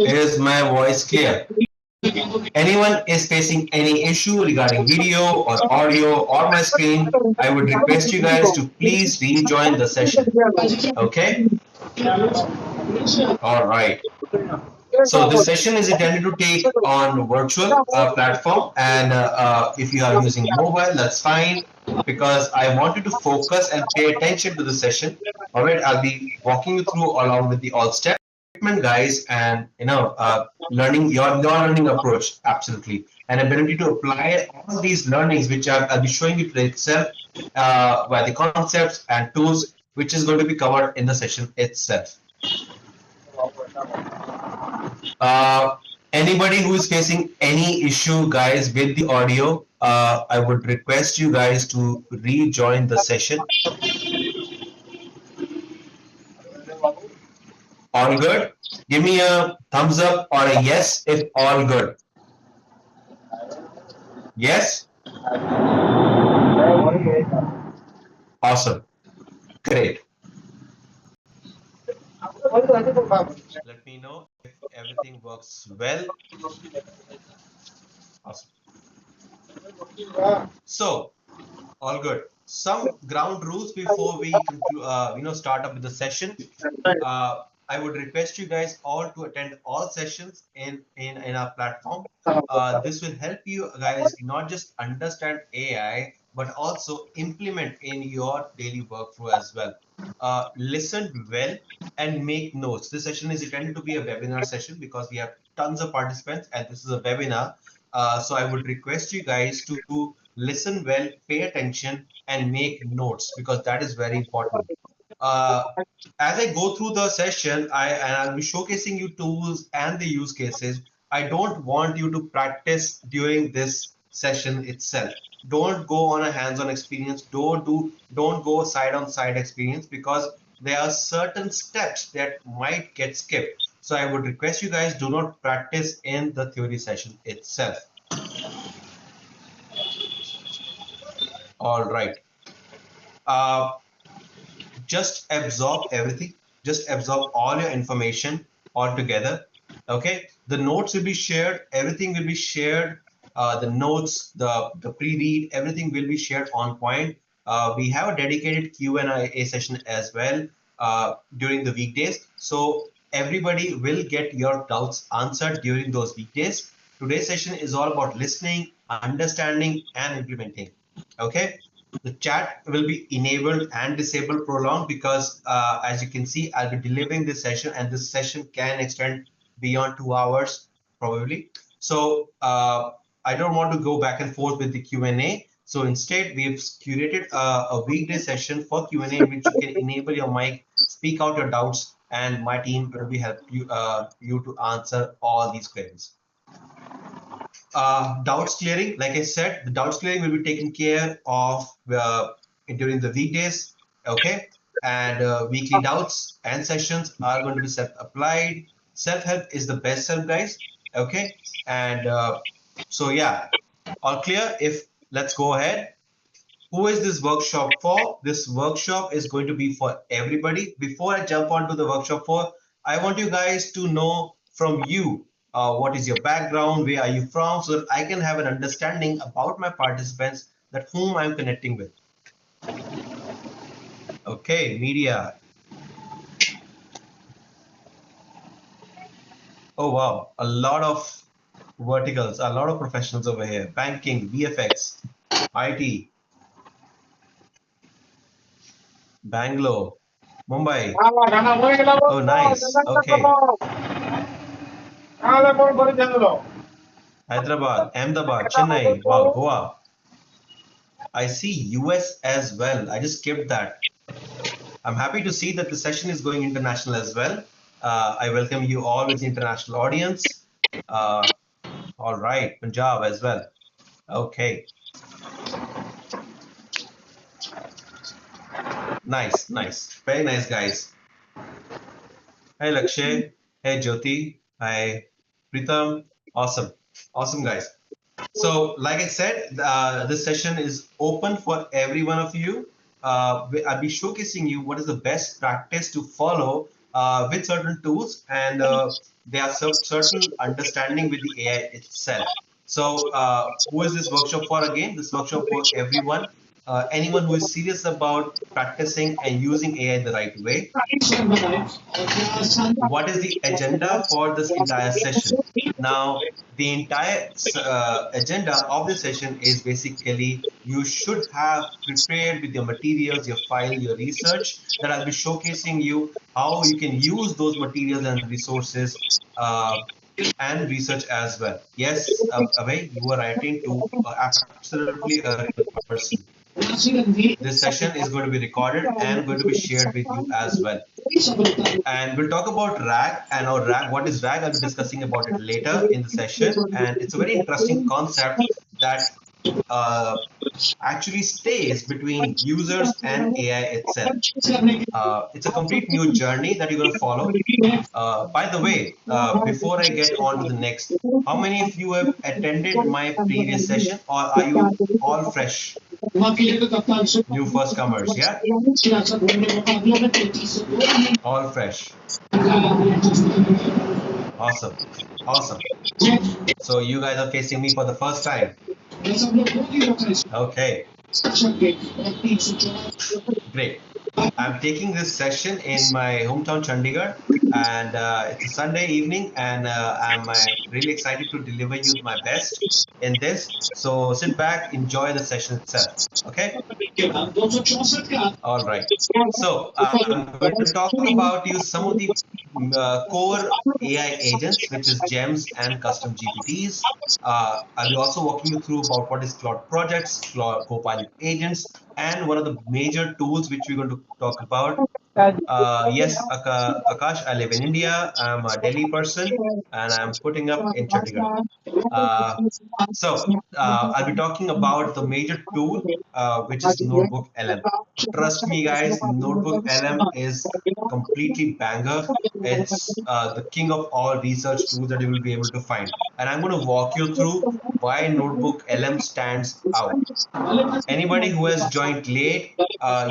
Is my voice clear? Anyone is facing any issue regarding video or audio or my screen, I would request you guys to please rejoin the session. Okay? All right. So this session is intended to take on virtual platform, and if you are using mobile, that's fine, because I want you to focus and pay attention to the session. All right, I'll be walking you through along with the all step guys, and learning your learning approach absolutely, and ability to apply all these learnings which I'll be showing you today itself, by the concepts and tools which is going to be covered in the session itself. Uh, Anybody who is facing any issue, guys, with the audio, I would request you guys to rejoin the session. All good? Give me a thumbs up or a yes if all good. Yes? Awesome. Great. Let me know if everything works well. Awesome. So, all good. Some ground rules before we start up with the session. I would request you guys all to attend all sessions in our platform. This will help you guys not just understand AI, but also implement in your daily workflow as well. Listen well and make notes. This session is intended to be a webinar session because we have tons of participants and this is a webinar. So I would request you guys to listen well, pay attention, and make notes because that is very important. As I go through the session, I'll be showcasing you tools and the use cases. I don't want you to practice during this session itself. Don't go on a hands-on experience. Don't go side-on-side experience because there are certain steps that might get skipped. So I would request you guys do not practice in the theory session itself. All right. Just absorb everything. Just absorb all your information all together. Okay. The notes will be shared. Everything will be shared. The notes, the pre-read, everything will be shared on point. We have a dedicated Q&A session as well during the weekdays. So everybody will get your doubts answered during those weekdays. Today's session is all about listening, understanding, and implementing. Okay. The chat will be enabled and disabled prolonged because as you can see, I'll be delivering this session and this session can extend beyond 2 hours probably. So I don't want to go back and forth with the Q&A. So instead, we've curated a weekday session for Q&A in which you can enable your mic, speak out your doubts, and my team will be help you to answer all these queries. Doubts clearing, like I said, the doubts clearing will be taken care of during the weekdays, okay? And weekly doubts and sessions are going to be self-applied. Self-help is the best help, guys, okay? And so, yeah, all clear? If let's go ahead. Who is this workshop for? This workshop is going to be for everybody. Before I jump onto the workshop I want you guys to know from you what is your background, where are you from, so that I can have an understanding about my participants, that whom I'm connecting with. Okay, media. Oh wow, a lot of verticals, a lot of professionals over here. Banking, VFX, IT, Bangalore, Mumbai. Oh, nice. Okay. Hyderabad, Ahmedabad, Chennai, wow, Goa. I see US as well. I just skipped that. I'm happy to see that the session is going international as well. I welcome you all with the international audience. All right, Punjab as well. Okay. Nice, nice. Very nice, guys. Hey, Lakshay. Hey, Jyoti. Hi, Pritam. Awesome. Awesome, guys. So, like I said, this session is open for every one of you. I'll be showcasing you what is the best practice to follow with certain tools, and there are certain understanding with the AI itself. So, who is this workshop for again? This workshop for everyone, anyone who is serious about practicing and using AI the right way. What is the agenda for this entire session? Now, the entire agenda of the session is basically you should have prepared with your materials, your file, your research, that I'll be showcasing you how you can use those materials and resources and research as well. Yes, Abhay, you are writing to absolutely a real person. This session is going to be recorded and going to be shared with you as well. And we'll talk about RAG and our RAG. What is RAG? I'll be discussing about it later in the session. And it's a very interesting concept that actually stays between users and AI itself. It's a complete new journey that you're going to follow. By the way, before I get on to the next, how many of you have attended my previous session, or are you all fresh? New first comers, yeah? All fresh. Awesome. Awesome. So you guys are facing me for the first time. Okay. Great. I'm taking this session in my hometown, Chandigarh, and it's a Sunday evening, and I'm really excited to deliver you my best in this. So sit back, enjoy the session itself. Okay. All right. So I'm going to talk about you some of the core AI agents, which is GEMS and custom GPTs. I'll be also walking you through about what is Cloud projects, Cloud Copilot agents, and one of the major tools which we're going to talk about. Yes, Akash, I live in India. I'm a Delhi person, and I'm putting up in Chandigarh. Uh, I'll be talking about the major tool, which is Notebook LM. Trust me, guys, Notebook LM is completely banger. It's the king of all research tools that you will be able to find. And I'm going to walk you through why Notebook LM stands out. Anybody who has joined late,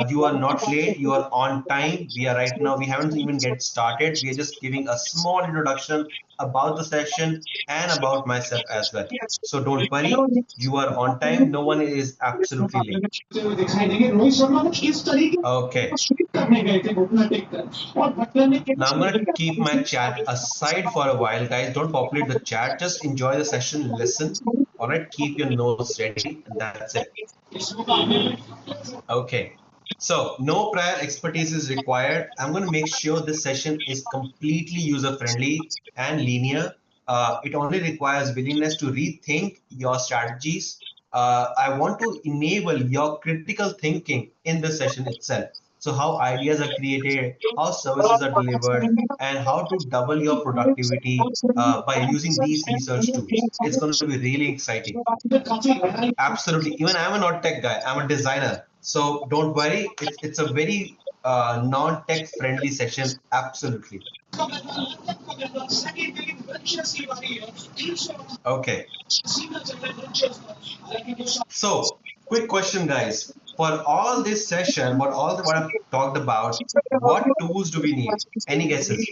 you are not late, you are on time. We are right now, we haven't even get started. We are just giving a small introduction about the session and about myself as well. So don't worry, you are on time. No one is absolutely late. Okay. Now I'm going to keep my chat aside for a while, guys. Don't populate the chat. Just enjoy the session, listen. All right, keep your notes ready, and that's it. Okay. So no prior expertise is required. I'm going to make sure this session is completely user-friendly and linear. It only requires willingness to rethink your strategies. I want to enable your critical thinking in the session itself. So how ideas are created, how services are delivered, and how to double your productivity by using these research tools. It's going to be really exciting. Absolutely. Even I'm a not tech guy. I'm a designer. So don't worry. It's a very non-tech friendly session. Absolutely. Okay. So quick question, guys. For all this session, what I've talked about, what tools do we need? Any guesses?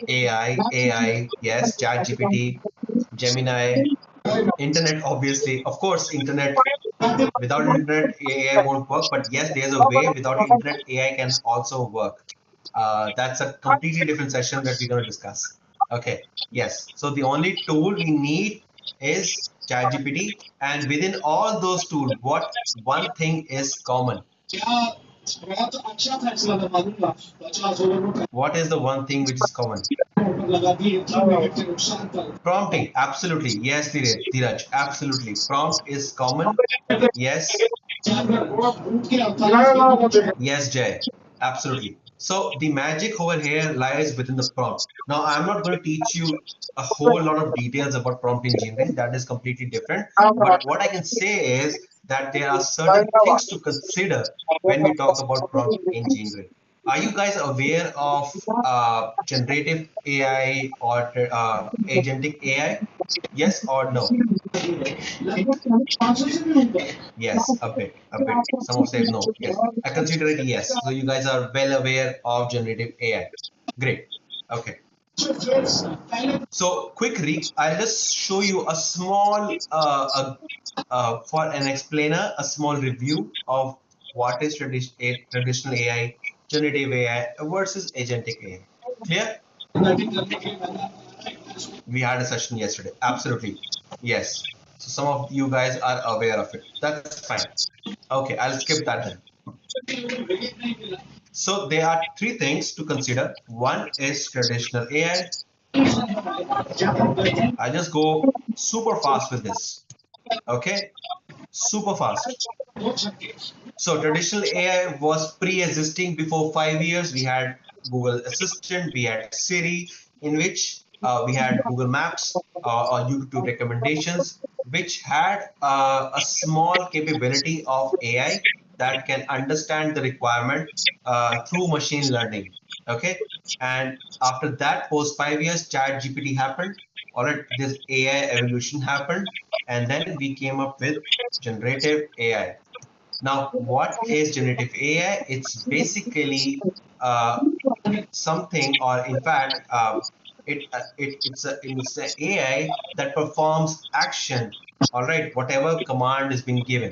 AI, yes, ChatGPT, Gemini, internet, obviously. Of course, internet. Without internet, AI won't work. But yes, there's a way. Without internet, AI can also work. That's a completely different session that we're going to discuss. Okay. Yes. So the only tool we need is ChatGPT, and within all those tools, what one thing is common? What is the one thing which is common? Prompting, absolutely. Yes, Dheeraj, absolutely. Prompt is common. Yes. Yes, Jay, absolutely. So the magic over here lies within the prompt. Now, I'm not going to teach you a whole lot of details about prompt engineering. That is completely different. But what I can say is that there are certain things to consider when we talk about prompt engineering. Are you guys aware of generative AI or agentic AI? Yes or no? Yes, a bit, a bit. Some have said no. Yes, I consider it yes. So you guys are well aware of generative AI. Great. Okay. So I'll just show you a small, for an explainer, a small review of what is traditional AI, generative AI versus agentic AI. Clear? We had a session yesterday. Absolutely. Yes. So some of you guys are aware of it. That's fine. Okay, I'll skip that then. So there are three things to consider. One is traditional AI. I just go super fast with this. Okay, super fast. So traditional AI was pre-existing before 5 years. We had Google Assistant, we had Siri, in which we had Google Maps or YouTube recommendations, which had a small capability of AI that can understand the requirement through machine learning. Okay, and after that, post 5 years, Chat GPT happened. All right, this AI evolution happened, and then we came up with generative AI. Now, what is generative AI? It's basically something, or in fact, it's an AI that performs action. All right, whatever command is being given.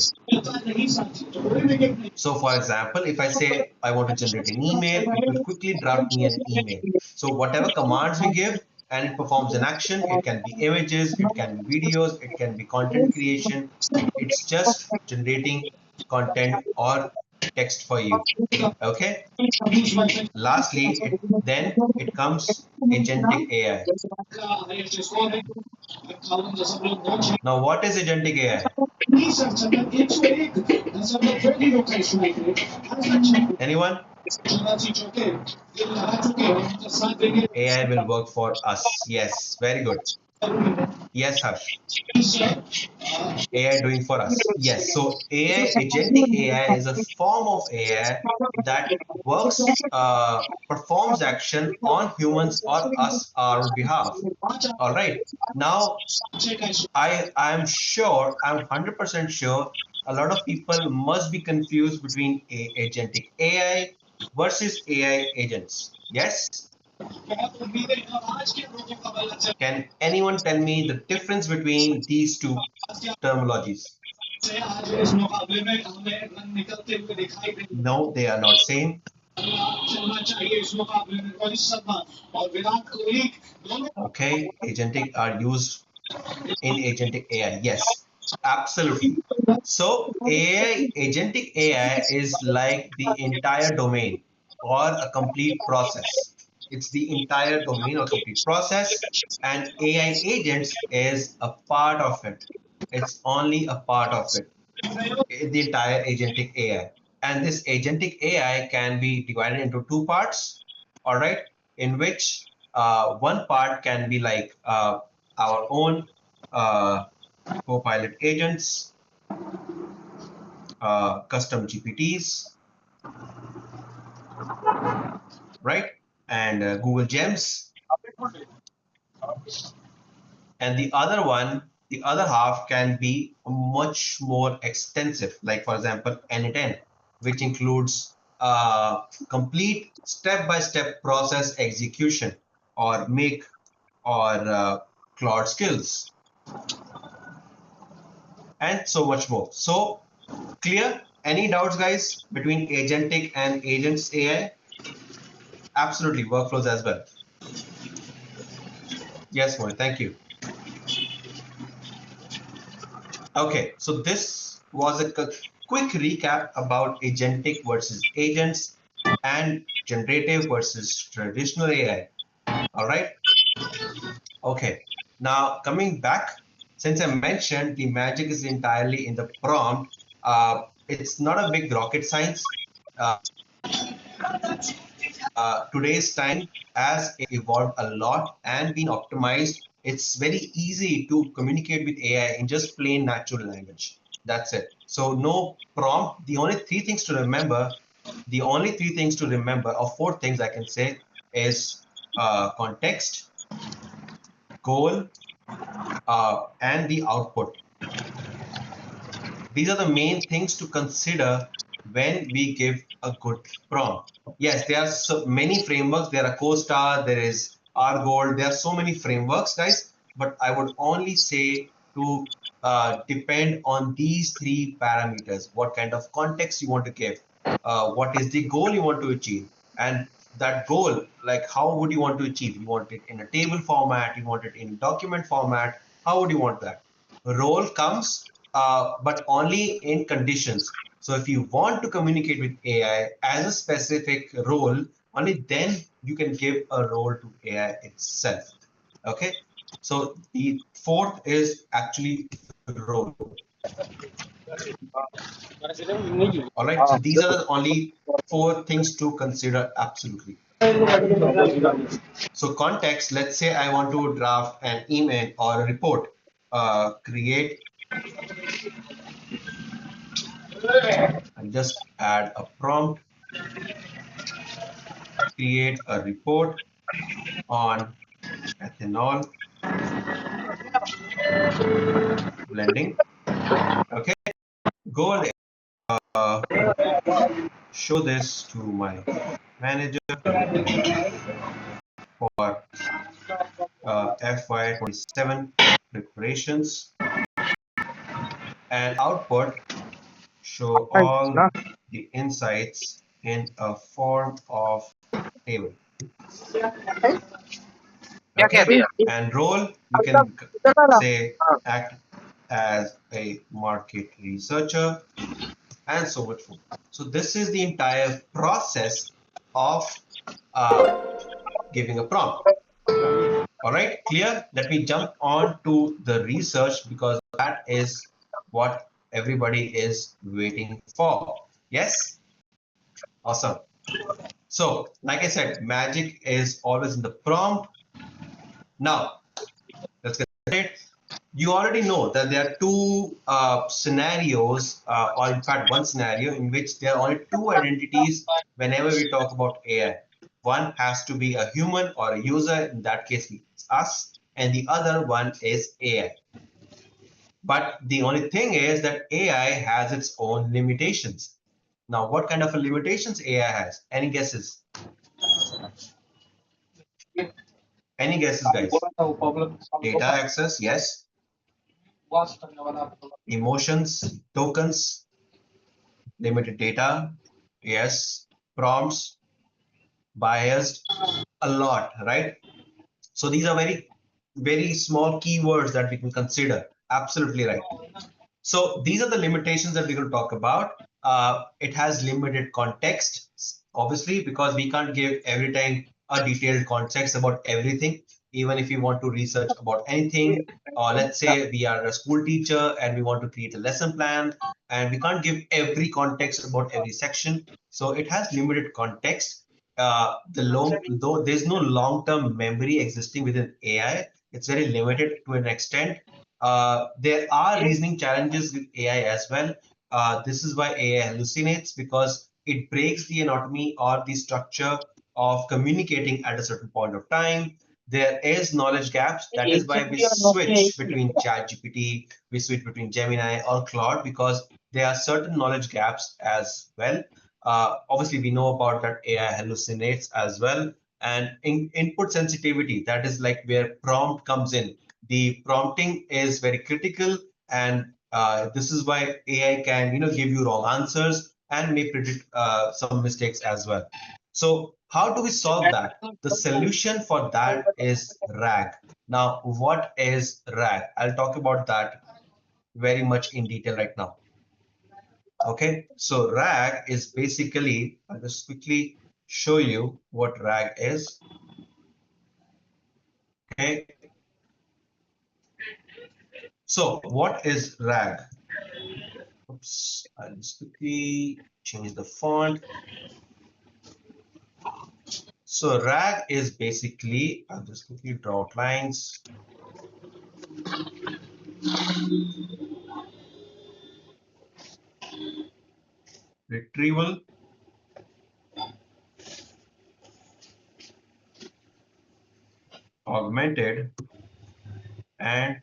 So, for example, if I say I want to generate an email, it will quickly draft me an email. So, whatever commands we give, and it performs an action. It can be images, it can be videos, it can be content creation. It's just generating content or text for you. Okay. Lastly, then it comes agentic AI. Now, what is agentic AI? Anyone? AI will work for us. Yes, very good. Yes, Harsh. AI doing for us. Yes. So AI, agentic AI is a form of AI that works, performs action on humans or us, our behalf. All right. Now, I'm sure, I'm 100% sure a lot of people must be confused between agentic AI versus AI agents. Yes? Can anyone tell me the difference between these two terminologies? No, they are not same. Okay, agentic are used in agentic AI. Yes, absolutely. So AI, agentic AI is like the entire domain or a complete process. It's the entire domain or complete process, and AI agents is a part of it. It's only a part of it, the entire agentic AI. And this agentic AI can be divided into two parts, all right, in which one part can be like our own Copilot agents, custom GPTs, right? And Google Gems. And the other one, the other half can be much more extensive, like for example, N10, which includes complete step-by-step process execution or make or Claude skills and so much more. So clear? Any doubts, guys, between agentic and agents AI? Absolutely, workflows as well. Yes, Mohit, thank you. Okay, so this was a quick recap about agentic versus agents and generative versus traditional AI. All right. Okay. Now coming back, since I mentioned the magic is entirely in the prompt, it's not a big rocket science. Uh, today's time has evolved a lot and been optimized. It's very easy to communicate with AI in just plain natural language. That's it. So no prompt. The only three things to remember, or four things I can say, is context, goal, and the output. These are the main things to consider when we give a good prompt. Yes, there are so many frameworks. There are CoStar, there is Argold. There are so many frameworks, guys. But I would only say to depend on these three parameters: what kind of context you want to give, what is the goal you want to achieve, and that goal, like how would you want to achieve? You want it in a table format, you want it in document format. How would you want that? Role comes but only in conditions. So if you want to communicate with AI as a specific role, only then you can give a role to AI itself. Okay. So the fourth is actually role. All right. So these are the only four things to consider absolutely. So context, let's say I want to draft an email or a report, create and just add a prompt, create a report on ethanol blending. Okay, goal is show this to my manager for FY27 preparations, and output show all the insights in a form of table. Okay, and role you can say act as a market researcher and so much more. So this is the entire process of giving a prompt. All right, clear? Let me jump on to the research because that is what everybody is waiting for. Yes? Awesome. So, like I said, magic is always in the prompt. Now, let's get started. You already know that there are two scenarios, or in fact, one scenario in which there are only two identities whenever we talk about AI. One has to be a human or a user, in that case, it's us, and the other one is AI. But the only thing is that AI has its own limitations. Now, what kind of limitations AI has? Any guesses? Any guesses, guys? Data access, yes. Emotions, tokens, limited data, yes. Prompts, biased, a lot, right? So these are very, very small keywords that we can consider. Absolutely right. So these are the limitations that we're going to talk about. It has limited context, obviously, because we can't give every time a detailed context about everything. Even if you want to research about anything, let's say we are a school teacher and we want to create a lesson plan, and we can't give every context about every section. So it has limited context. Though there's no long-term memory existing within AI, it's very limited to an extent. There are reasoning challenges with AI as well. This is why AI hallucinates, because it breaks the anatomy or the structure of communicating at a certain point of time. There is knowledge gaps. That is why we switch between ChatGPT, we switch between Gemini or Claude, because there are certain knowledge gaps as well. Obviously, we know about that AI hallucinates as well. And input sensitivity, that is like where prompt comes in. The prompting is very critical, and this is why AI can give you wrong answers and may predict some mistakes as well. So how do we solve that? The solution for that is RAG. Now, what is RAG? I'll talk about that very much in detail right now. Okay, so RAG is basically, I'll just quickly show you what RAG is. Okay, so what is RAG? Oops, I'll just quickly change the font. So RAG is basically, I'll just quickly draw outlines. Retrieval, augmented and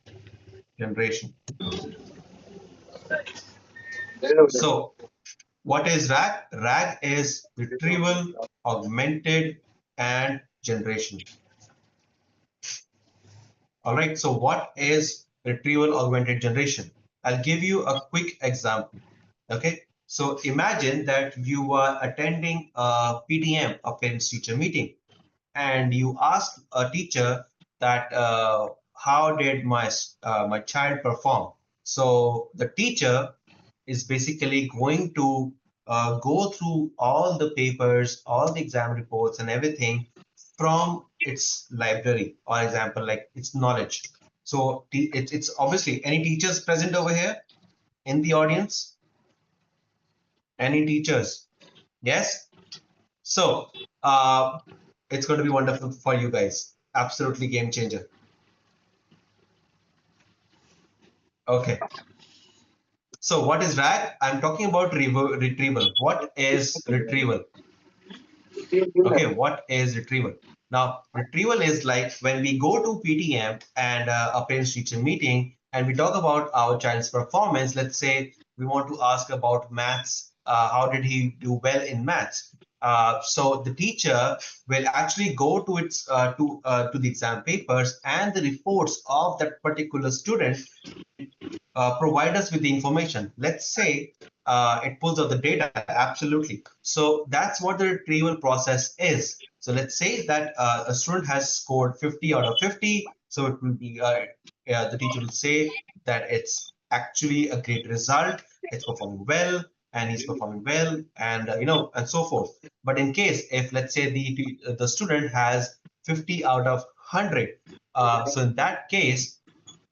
generation. So what is RAG? RAG is retrieval, augmented, and generation. All right, so what is retrieval augmented generation? I'll give you a quick example. Okay, so imagine that you are attending a PTM, a parents teacher meeting, and you ask a teacher that how did my child perform. So the teacher is basically going to go through all the papers, all the exam reports and everything from its library, or example, like its knowledge. So it's obviously any teachers present over here in the audience? Any teachers? Yes? So it's going to be wonderful for you guys. Absolutely game changer. Okay. So what is RAG? I'm talking about retrieval. What is retrieval? Okay, what is retrieval? Now, retrieval is like when we go to PTM and a parents teacher meeting and we talk about our child's performance. Let's say we want to ask about maths. How did he do well in maths? So the teacher will actually go to its to the exam papers and the reports of that particular student, provide us with the information. Let's say it pulls out the data, absolutely. So that's what the retrieval process is. So let's say that a student has scored 50 out of 50. So it will be, the teacher will say that it's actually a great result. It's performing well, and he's performing well, and and so forth. But in case if let's say the student has 50 out of 100, so in that case,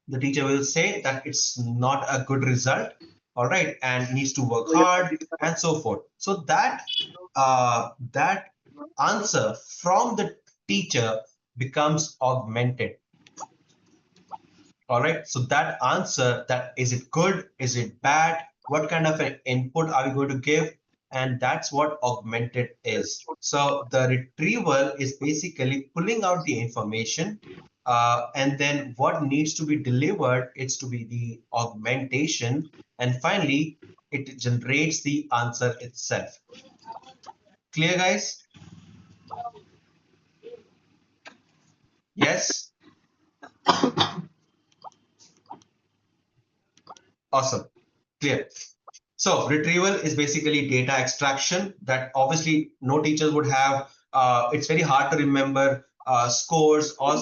the teacher will say that it's not a good result, all right, and needs to work hard and so forth. So that answer from the teacher becomes augmented. All right, so that answer, that is it good, is it bad, what kind of an input are we going to give, and that's what augmented is. So the retrieval is basically pulling out the information, and then what needs to be delivered, it's to be the augmentation, and finally it generates the answer itself. Clear, guys? Yes. Awesome. Clear. So retrieval is basically data extraction that obviously no teachers would have. It's very hard to remember scores or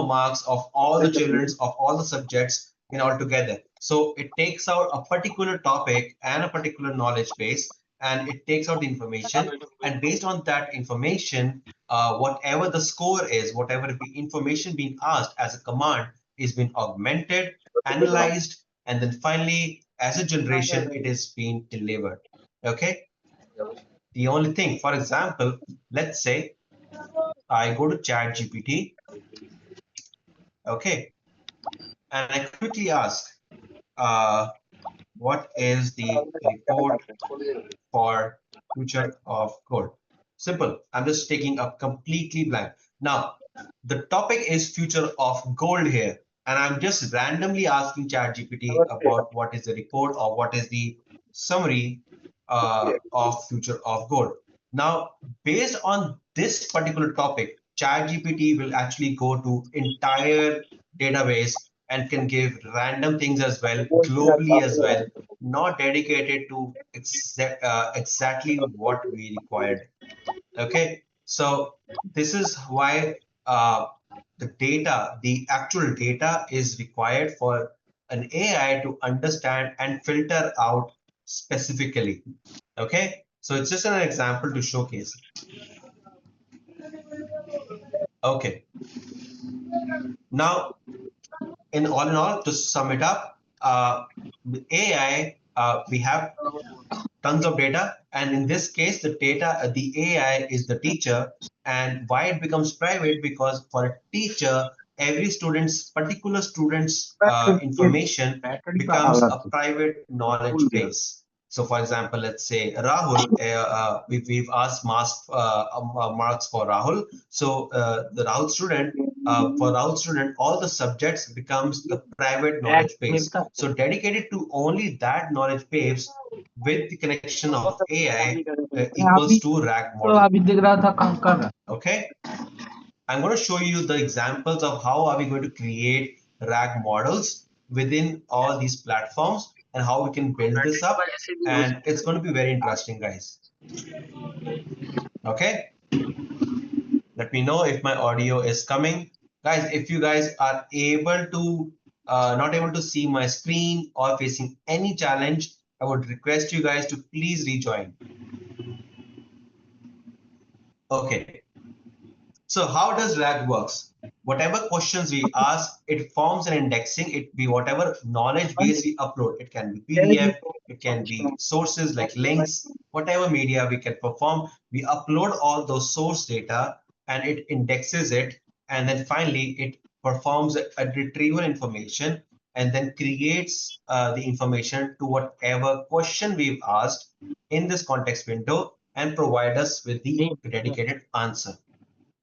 marks of all the children's of all the subjects in all together. So it takes out a particular topic and a particular knowledge base, and it takes out the information. And based on that information, whatever the score is, whatever the information being asked as a command is being augmented, analyzed, and then finally, as a generation, it is being delivered. Okay. The only thing, for example, let's say I go to ChatGPT. Okay. And I quickly ask, what is the report for future of gold? Simple. I'm just taking a completely blank. Now, the topic is future of gold here. And I'm just randomly asking ChatGPT about what is the report or what is the summary of future of gold. Now, based on this particular topic, ChatGPT will actually go to entire database and can give random things as well, globally as well, not dedicated to exactly what we required. Okay, so this is why the actual data is required for an AI to understand and filter out specifically. Okay, so it's just an example to showcase. Okay, now in all, to sum it up, AI, we have tons of data, and in this case the data, the AI is the teacher. And why it becomes private? Because for a teacher, every student's particular student's information becomes a private knowledge base. So for example, let's say Rahul, we've asked marks for Rahul. So the Rahul student for our student, all the subjects becomes the private knowledge base. So dedicated to only that knowledge base with the connection of AI equals to RAG model. Okay, I'm going to show you the examples of how are we going to create RAG models within all these platforms and how we can build this up, and it's going to be very interesting, guys. Okay, let me know if my audio is coming. Guys, if you guys are able to not able to see my screen or facing any challenge, I would request you guys to please rejoin. Okay, so how does RAG works? Whatever questions we ask, it forms an indexing. It be whatever knowledge base we upload. It can be PDF, it can be sources like links, whatever media we can perform. We upload all those source data and it indexes it. And then finally, it performs a retrieval information and then creates the information to whatever question we've asked in this context window and provide us with the dedicated answer.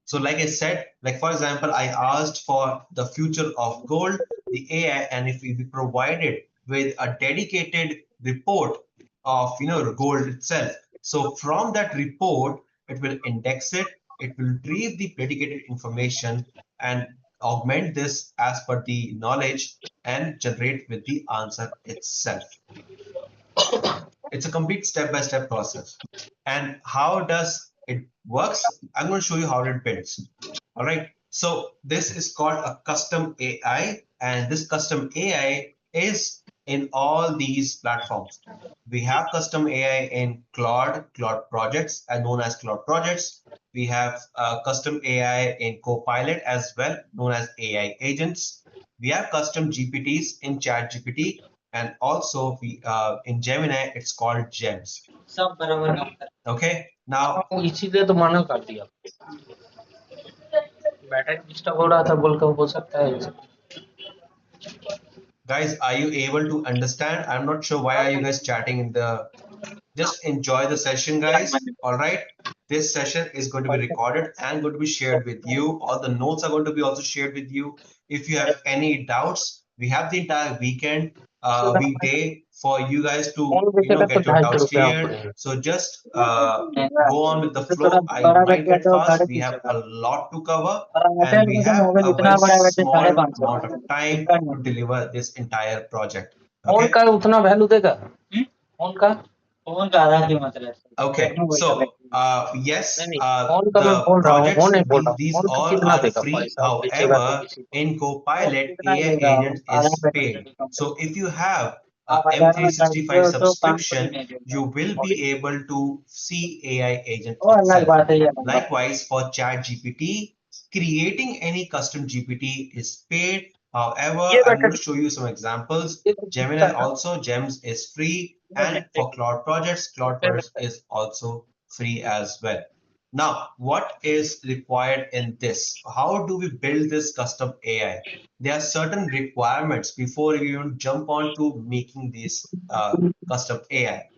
So like I said, like for example, I asked for the future of gold, the AI, and if we be provided with a dedicated report of gold itself. So from that report, it will index it, it will retrieve the dedicated information and augment this as per the knowledge and generate with the answer itself. It's a complete step-by-step process. And how does it works? I'm going to show you how it builds. All right. So this is called a custom AI, and this custom AI is in all these platforms. We have custom AI in Claude projects, and known as Claude projects. We have custom AI in Copilot as well, known as AI agents. We have custom GPTs in ChatGPT, and also we in Gemini, it's called Gems. Okay. Now इसीलिए तो मना कर दिया battery disturb हो रहा था बोलकर हो सकता है guys, are you able to understand? I'm not sure why are you guys chatting in the just enjoy the session, guys. All right, this session is going to be recorded and going to be shared with you. All the notes are going to be also shared with you. If you have any doubts, we have the entire weekend, weekday for you guys to get your doubts cleared. So just go on with the flow. I might get fast. We have a lot to cover and we have a very small amount of time to deliver this entire project. Phone का उतना value देगा phone का Okay, so yes, phone का मैं the बोल रहा हूँ वो projects, नहीं बोल रहा हूँ these फोन का all कितना are देगा free. पैसा बेचेगा तो However, किसी in Copilot, कितना AI देगा agent is आधा paid. So if you have a आप 1000 M365 तो काम कोई subscription, नहीं देगा you will be able to see AI agent वो अलग itself. बात है ये Likewise, for ChatGPT, creating any custom GPT is paid. However, I'm going to show you some examples. Gemini also, Gems is free. And for Claude projects is also free as well. Now, what is required in this? How do we build this custom AI? There are certain requirements before you even jump on to making this custom AI.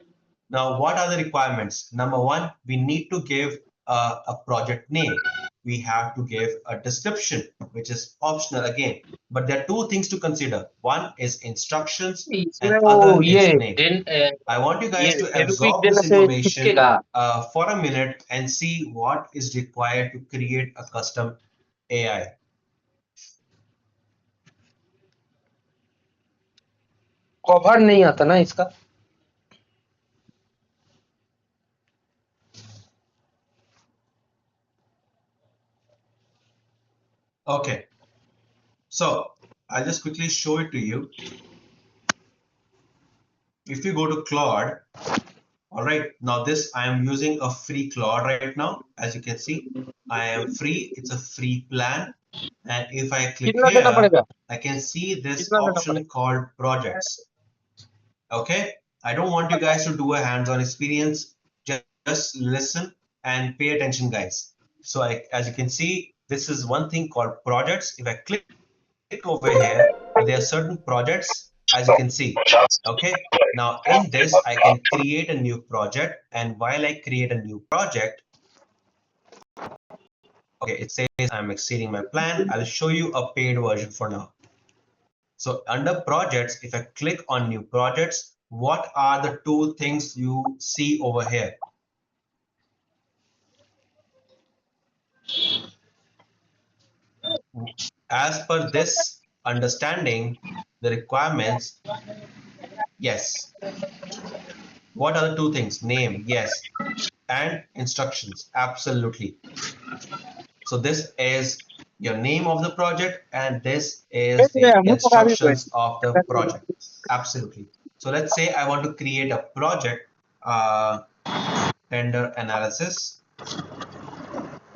Now, what are the requirements? Number one, we need to give a project name. We have to give a description, which is optional again. But there are two things to consider. One is instructions and other is name. I want you guys to absorb this information for a minute and see what is required to create a custom AI. Cover नहीं आता ना इसका Okay, so I'll just quickly show it to you. If you go to Claude, all right, now this I am using a free Claude right now. As you can see, I am free. It's a free plan. And if I click here, I can see this option called projects. Okay, I don't want you guys to do a hands-on experience. Just listen and pay attention, guys. So as you can see, this is one thing called projects. If I click over here, there are certain projects, as you can see. Okay, now in this, I can create a new project. And while I create a new project, Okay, it says I'm exceeding my plan. I'll show you a paid version for now. So under projects, if I click on new projects, what are the two things you see over here? As per this understanding, the requirements, yes. What are the two things? Name, yes. And instructions, absolutely. So this is your name of the project and this is the instructions of the project. Absolutely. So let's say I want to create a project, tender analysis.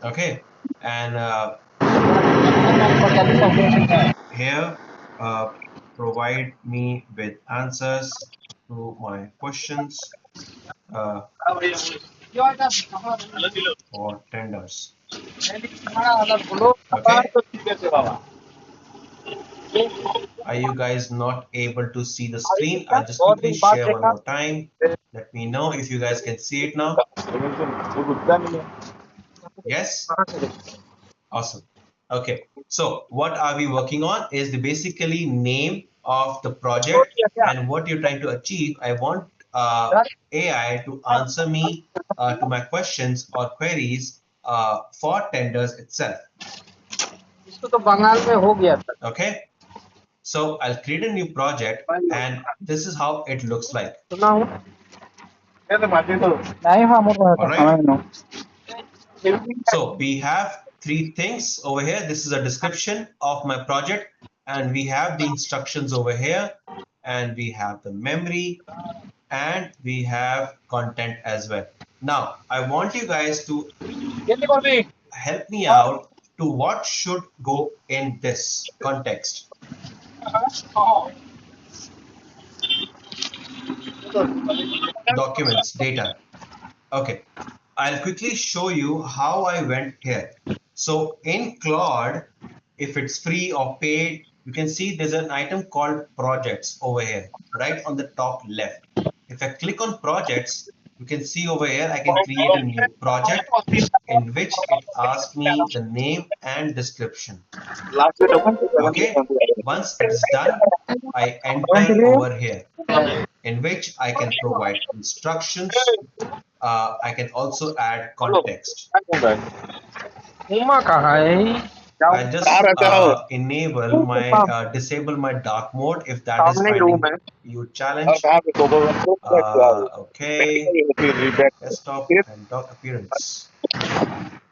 Okay. And here, provide me with answers to my questions for tenders. Okay. Are you guys not able to see the screen? I'll just quickly share one more time. Let me know if you guys can see it now. Yes? Awesome. Okay. So what are we working on is the basically name of the project and what you're trying to achieve. I want AI to answer me to my questions or queries for tenders itself. इसको तो बंगाल में हो गया था Okay. So I'll create a new project and this is how it looks like. सुना हूँ All right. So we have three things over here. This is a description of my project and we have the instructions over here and we have the memory and we have content as well. Now I want you guys to help me out to what should go in this context. Documents, data. Okay, I'll quickly show you how I went here. So in Claude, if it's free or paid, you can see there's an item called projects over here, right on the top left. If I click on projects, you can see over here, I can create a new project in which it asks me the name and description. Okay, once it is done, I enter over here in which I can provide instructions. I can also add context. Uma कहाँ है I just enable my disable my dark mode if that is finding you challenge. Okay, desktop and dock appearance.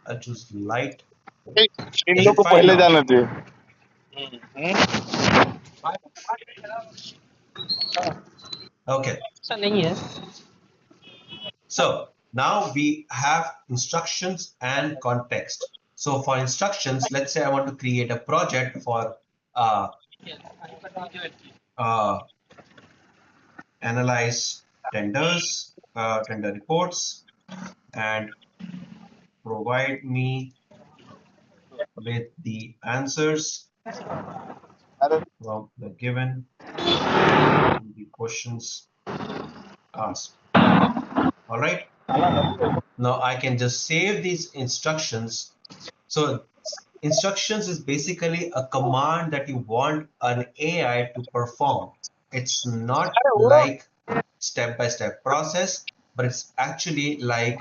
I'll choose light. Is it fine now? Okay. ऐसा नहीं है So now we have instructions and context. So for instructions, let's say I want to create a project for analyze tenders, tender reports, and provide me with the answers from the given the questions asked. All right. Now I can just save these instructions. So instructions is basically a command that you want an AI to perform. It's not like step-by-step process, but it's actually like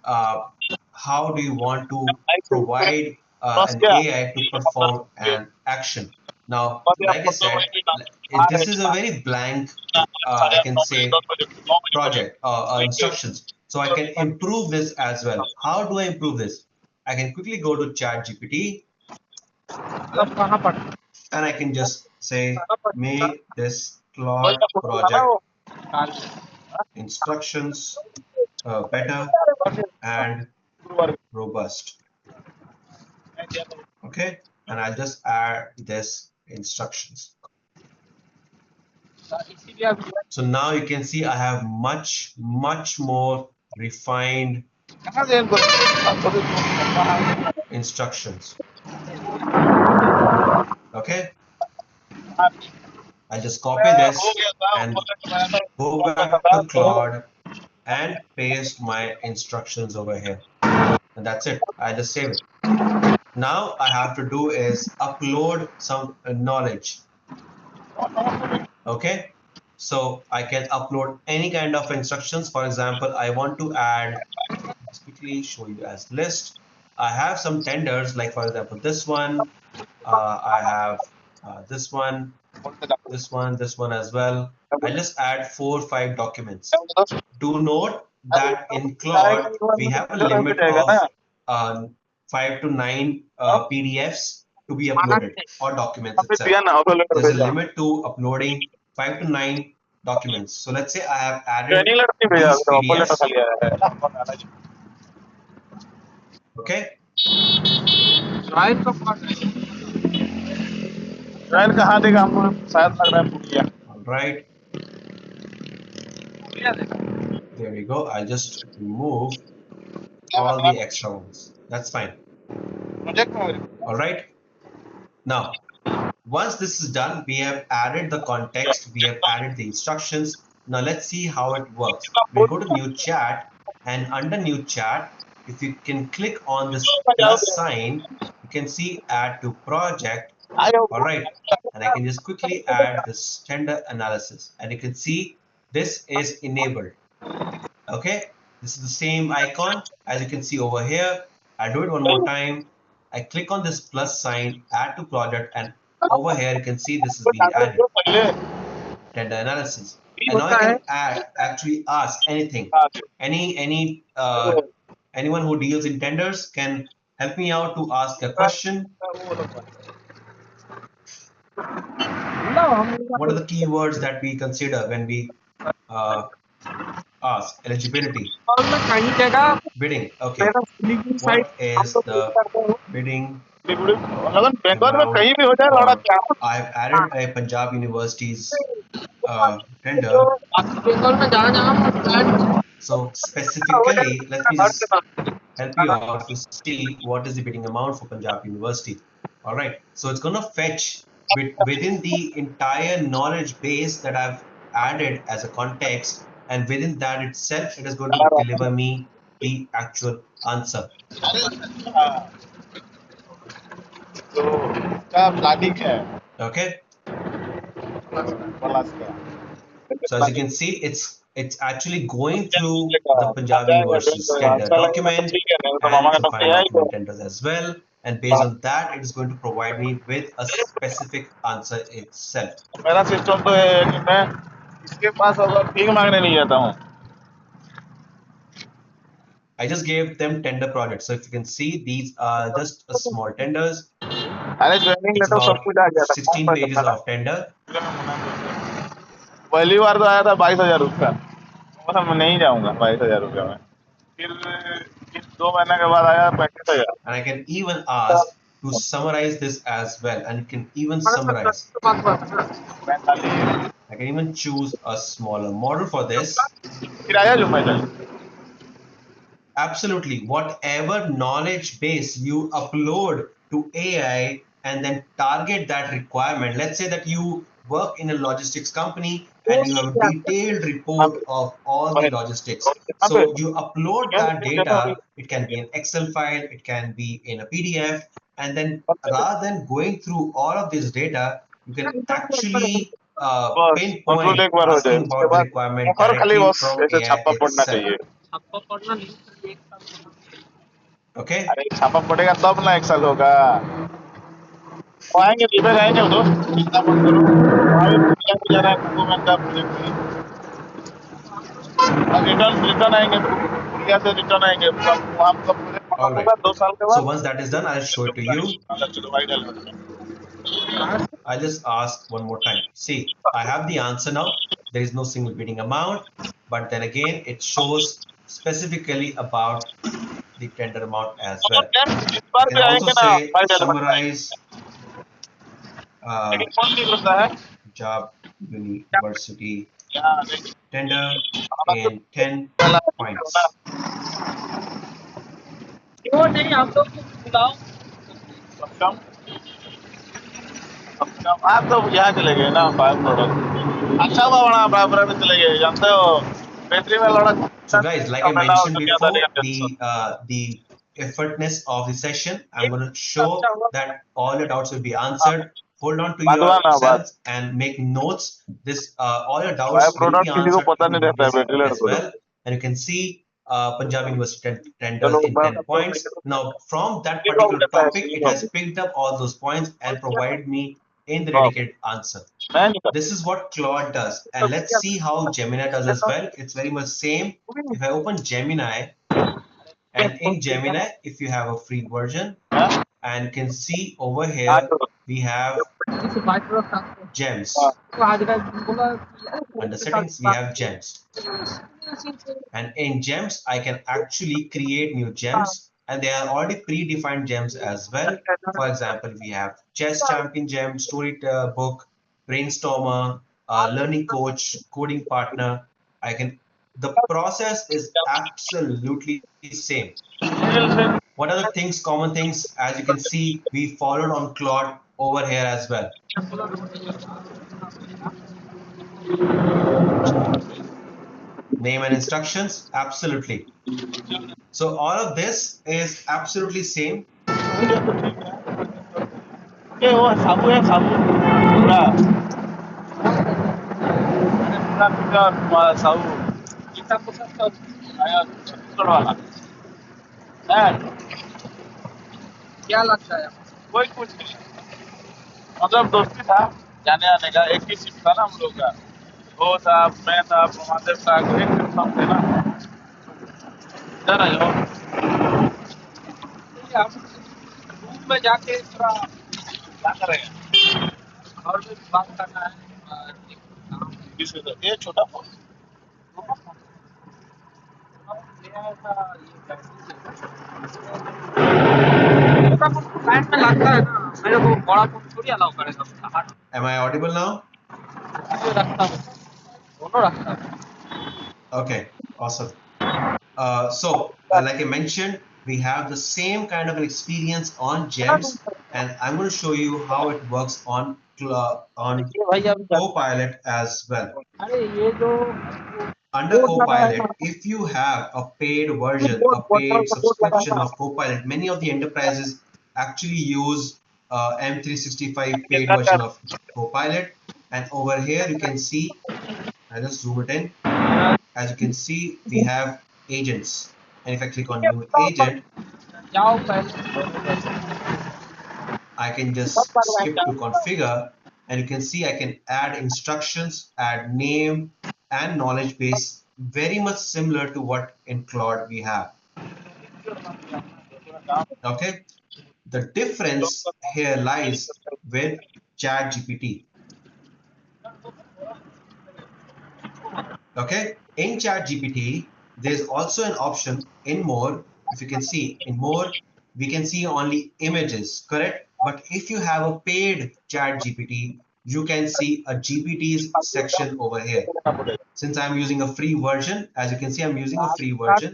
how do you want to provide an AI to perform an action. Now, like I said, this is a very blank, I can say, project instructions. So I can improve this as well. How do I improve this? I can quickly go to ChatGPT and I can just say, make this Claude project instructions better and robust. Okay, and I'll just add this instructions. So now you can see I have much more refined instructions. Okay, I'll just copy this and go back to Claude and paste my instructions over here. and that's it. I just save it. Now I have to do is upload some knowledge. Okay, so I can upload any kind of instructions. For example, I want to add, let's quickly show you as list. I have some tenders, like for example, this one. I have this one, this one as well. I just add 4 or 5 documents. Do note that in Claude, we have a limit of 5 to 9 PDFs to be uploaded, or documents itself. There's a limit to uploading 5 to 9 documents. So let's say I have added these PDFs. Okay. Join कब करना है? Join कहाँ देगा हमको शायद लग रहा है पुड़िया All right. पुड़िया देगा। There we go. I'll just remove all the extra ones. That's fine. All right. Now, once this is done, we have added the context, we have added the instructions. Now let's see how it works. We'll go to new chat, and under new chat, if you can click on this plus sign, you can see add to project. All right. And I can just quickly add this tender analysis, and you can see this is enabled. Okay. This is the same icon as you can see over here. I'll do it one more time. I click on this plus sign, add to project, and over here you can see this is being added. Tender analysis. And now I can actually ask anything. Anyone who deals in tenders can help me out to ask a question. What are the keywords that we consider when we ask eligibility? Bidding. Okay. What is the bidding? I've added a Punjab University's tender. So specifically, let me just help you out to see what is the bidding amount for Punjab University. All right. So it's going to fetch within the entire knowledge base that I've added as a context, and within that itself, it is going to deliver me the actual answer. Okay. So as you can see, it's actually going through the Punjab University's tender document and the final document tenders as well. And based on that, it is going to provide me with a specific answer itself. मेरा system तो है कि मैं इसके पास अगर भीख मांगने नहीं जाता हूँ. I just gave them tender projects. So if you can see, these are just a small tenders. It's about 16 pages of tender. पहली बार तो आया था 22,000 रुपया. मैं नहीं जाऊंगा 22,000 रुपया में. फिर 2 महीने के बाद आया 35,000. And I can even ask to summarize this as well, and it can even summarize. I can even choose a smaller model for this. Absolutely. Whatever knowledge base you upload to AI and then target that requirement. Let's say that you work in a logistics company and you have a detailed report of all the logistics. So you upload that data. It can be an Excel file, it can be in a PDF, and then rather than going through all of this data, you can actually pinpoint asking about the requirement directly from AI itself. Okay. अरे छापा पड़ेगा तब ना Excel होगा. आएंगे विभाग आएंगे तो चिंता मत करो. आगे पूछा जा रहा है गवर्नमेंट का प्रोजेक्ट में. रिटर्न आएंगे इंडिया से रिटर्न आएंगे वहाँ का प्रोजेक्ट होगा 2 साल के बाद. So once that is done, I'll show it to you. I'll just ask one more time. See, I have the answer now. There is no single bidding amount, but then again, it shows specifically about the tender amount as well. You can also say summarize Punjab University tender in 10 points. आप तो यहाँ चले गए ना 5 product. अच्छा बड़ा 5 product चले गए. जानते हो बैटरी में लड़ा. So guys, like I mentioned before, the effortness of the session. I'm going to show that all your doubts will be answered. Hold on to yourselves and make notes. This all your doubts will be answered in this as well. And you can see Punjab University tenders in 10 points. Now, from that particular topic, it has picked up all those points and provided me in the dedicated answer. This is what Claude does. And let's see how Gemini does as well. It's very much same. If I open Gemini, and in Gemini, if you have a free version, and you can see over here, we have gems. Under settings, we have gems. And in gems, I can actually create new gems, and they are already predefined gems as well. For example, we have chess champion gem, story book, brainstormer, learning coach, coding partner. The process is absolutely the same. What are the things, common things? As you can see, we followed on Claude over here as well. Name and instructions, absolutely. So all of this is absolutely same. क्या लगता है? कोई कुछ नहीं, मतलब दोस्ती था जाने आने का, एक ही शिफ्ट था ना हम लोग का। वो साहब, मैं था, महादेव साहब, एक शिफ्ट हम थे ना। इधर आ जाओ। आप रूम में जाके थोड़ा क्या करेंगे? और भी बात करना है। ये छोटा फोन में लगता है ना, मेरे को बड़ा फोन थोड़ी अलाउ करेगा। Am I audible now? रखता हूँ, दोनों रखता हूँ। Okay, awesome. Like I mentioned, we have the same kind of an experience on gems, and I'm going to show you how it works on Copilot as well. Under Copilot, if you have a paid version, a paid subscription of Copilot, many of the enterprises actually use M365 paid version of Copilot. And over here, you can see, I just zoom it in. As you can see, we have agents. And if I click on new agent, I can just skip to configure, and you can see I can add instructions, add name and knowledge base, very much similar to what in Claude we have. Okay, the difference here lies with ChatGPT. Okay, in ChatGPT, there's also an option in more. If you can see in more, we can see only images, correct? But if you have a paid ChatGPT, you can see a GPTs section over here. Since I'm using a free version, as you can see, I'm using a free version,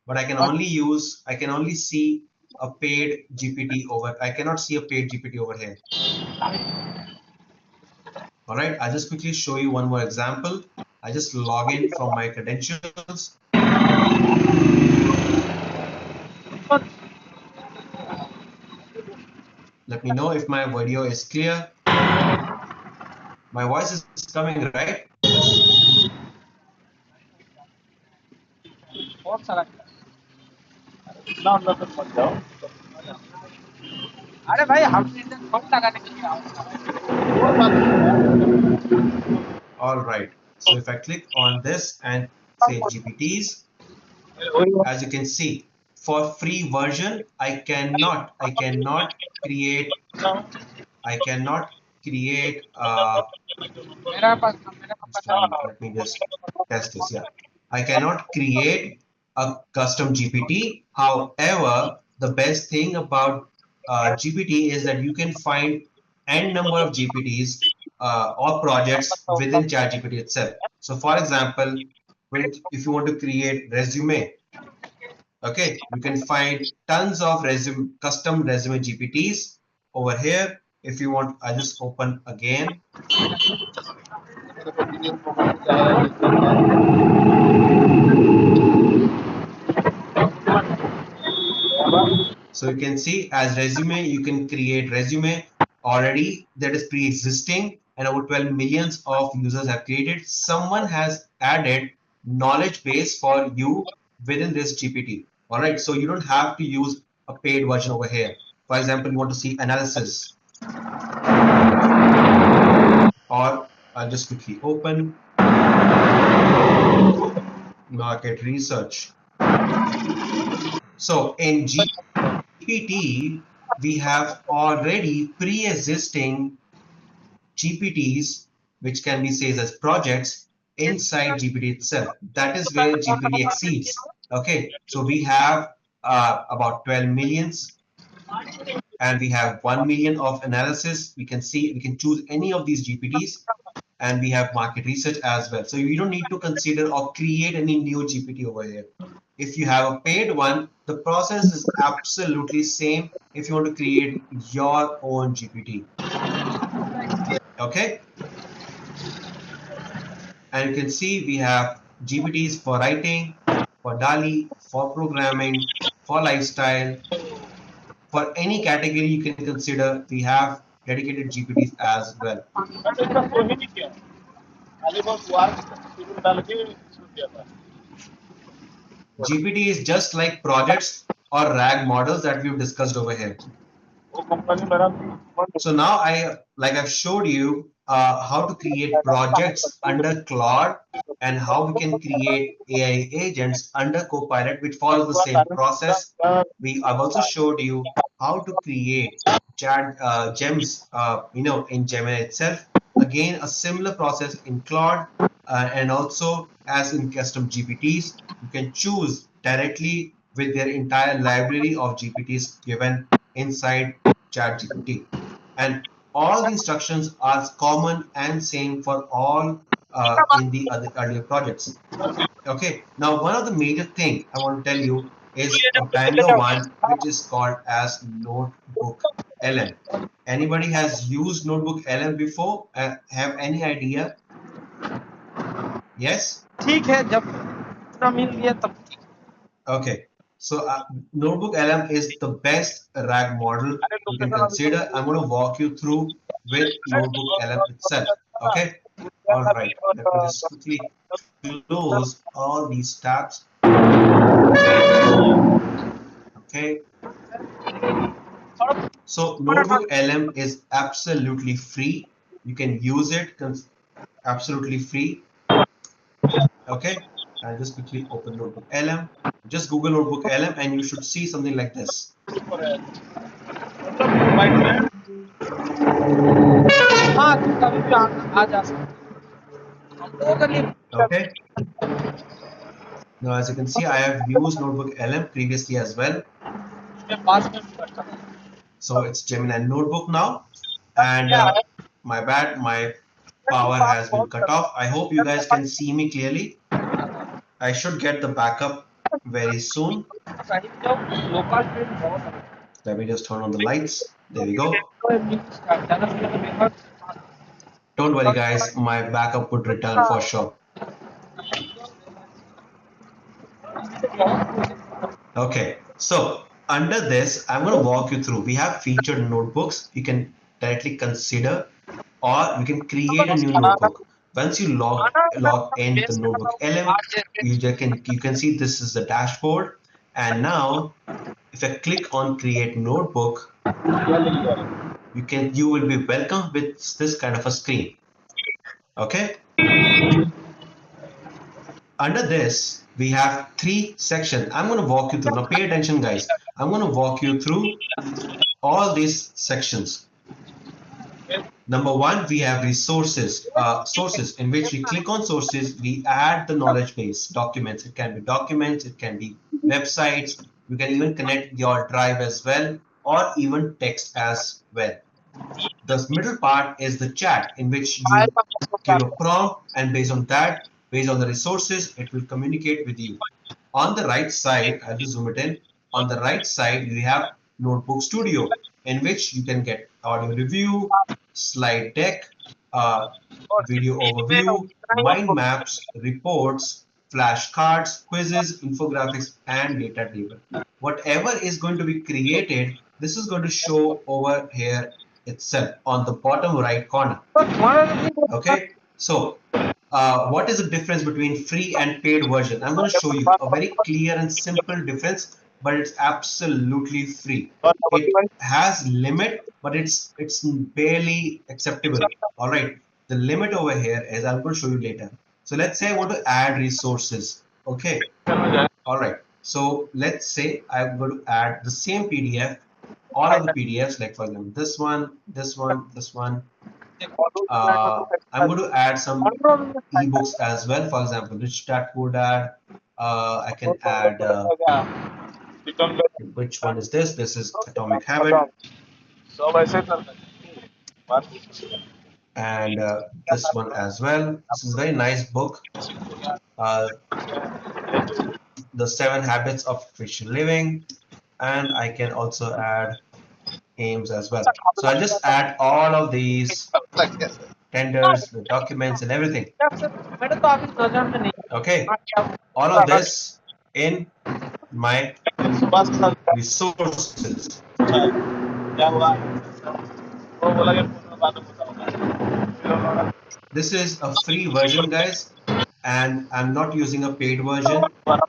but I can only see a paid GPT over. I cannot see a paid GPT over here. All right, I'll just quickly show you one more example. I just log in from my credentials. Let me know if my video is clear. My voice is coming, right? अरे भाई हमने phone लगाने के लिए All right. So if I click on this and say GPTs, as you can see, for free version, I cannot create. Let me just test this. Yeah, I cannot create a custom GPT. However, the best thing about GPT is that you can find n number of GPTs or projects within ChatGPT itself. So, for example, if you want to create resume, okay, you can find tons of custom resume GPTs over here. If you want, I just open again. So you can see as resume, you can create resume already that is pre-existing and over 12 millions of users have created. Someone has added knowledge base for you within this GPT. All right, so you don't have to use a paid version over here. For example, you want to see analysis, or I'll just quickly open market research. So in GPT, we have already pre-existing GPTs, which can be said as projects inside GPT itself. That is where GPT exceeds. Okay, so we have about 12 millions, and we have 1 million of analysis. We can see, we can choose any of these GPTs, and we have market research as well. So you don't need to consider or create any new GPT over here. If you have a paid one, the process is absolutely same if you want to create your own GPT. Okay. And you can see we have GPTs for writing, for DALL-E, for programming, for lifestyle, for any category you can consider. We have dedicated GPTs as well. GPT is just like projects or RAG models that we've discussed over here. So now I've showed you how to create projects under Claude and how we can create AI agents under Copilot, which follows the same process. I've also showed you how to create chat gems, in Gemini itself. Again, a similar process in Claude, and also as in custom GPTs, you can choose directly with their entire library of GPTs given inside ChatGPT. And all the instructions are common and same for all in the other earlier projects. Okay, now one of the major thing I want to tell you is a banger one, which is called as Notebook LM. Anybody has used Notebook LM before? Have any idea? Yes? ठीक है जब पूरा मिल गया तब Okay, so Notebook LM is the best RAG model you can consider. I'm going to walk you through with Notebook LM itself. Okay, all right. Let me just quickly close all these tabs. Okay. So Notebook LM is absolutely free. You can use it absolutely free. Okay. I'll just quickly open Notebook LM. Just Google Notebook LM and you should see something like this. हाँ तो कभी भी आ जा सकते हम लोगों के लिए Okay. Now, as you can see, I have used Notebook LM previously as well. So it's Gemini Notebook now. And my bad, my power has been cut off. I hope you guys can see me clearly. I should get the backup very soon. Let me just turn on the lights. There we go. Don't worry, guys. My backup would return for sure. Okay, so under this, I'm going to walk you through. We have featured notebooks you can directly consider, or you can create a new notebook. Once you log in the Notebook LM, you can see this is the dashboard. And now, if I click on Create Notebook, you will be welcomed with this kind of a screen. Okay. Under this, we have 3 sections. I'm going to walk you through. Now, pay attention, guys. I'm going to walk you through all these sections. Number 1, we have resources, sources, in which we click on sources, we add the knowledge base documents. It can be documents, it can be websites. You can even connect your drive as well, or even text as well. The middle part is the chat, in which you give a prompt, and based on that, based on the resources, it will communicate with you. On the right side, I'll just zoom it in. On the right side, we have Notebook Studio, in which you can get audio review, slide deck, video overview, mind maps, reports, flashcards, quizzes, infographics, and data table. Whatever is going to be created, this is going to show over here itself on the bottom right corner. Okay, so what is the difference between free and paid version? I'm going to show you a very clear and simple difference, but it's absolutely free. It has limit, but it's barely acceptable. All right, the limit over here is, I'm going to show you later. So let's say I want to add resources. Okay, all right. So let's say I'm going to add the same PDF, all of the PDFs, like for example, this one, this one, this one. I'm going to add some ebooks as well. For example, Rich Dad Poor Dad. I can add, which one is this? This is Atomic Habit. And this one as well. This is a very nice book. The 7 Habits of Efficient Living. And I can also add aims as well. So I'll just add all of these tenders, the documents, and everything. Okay, all of this in my resources. This is a free version, guys, and I'm not using a paid version.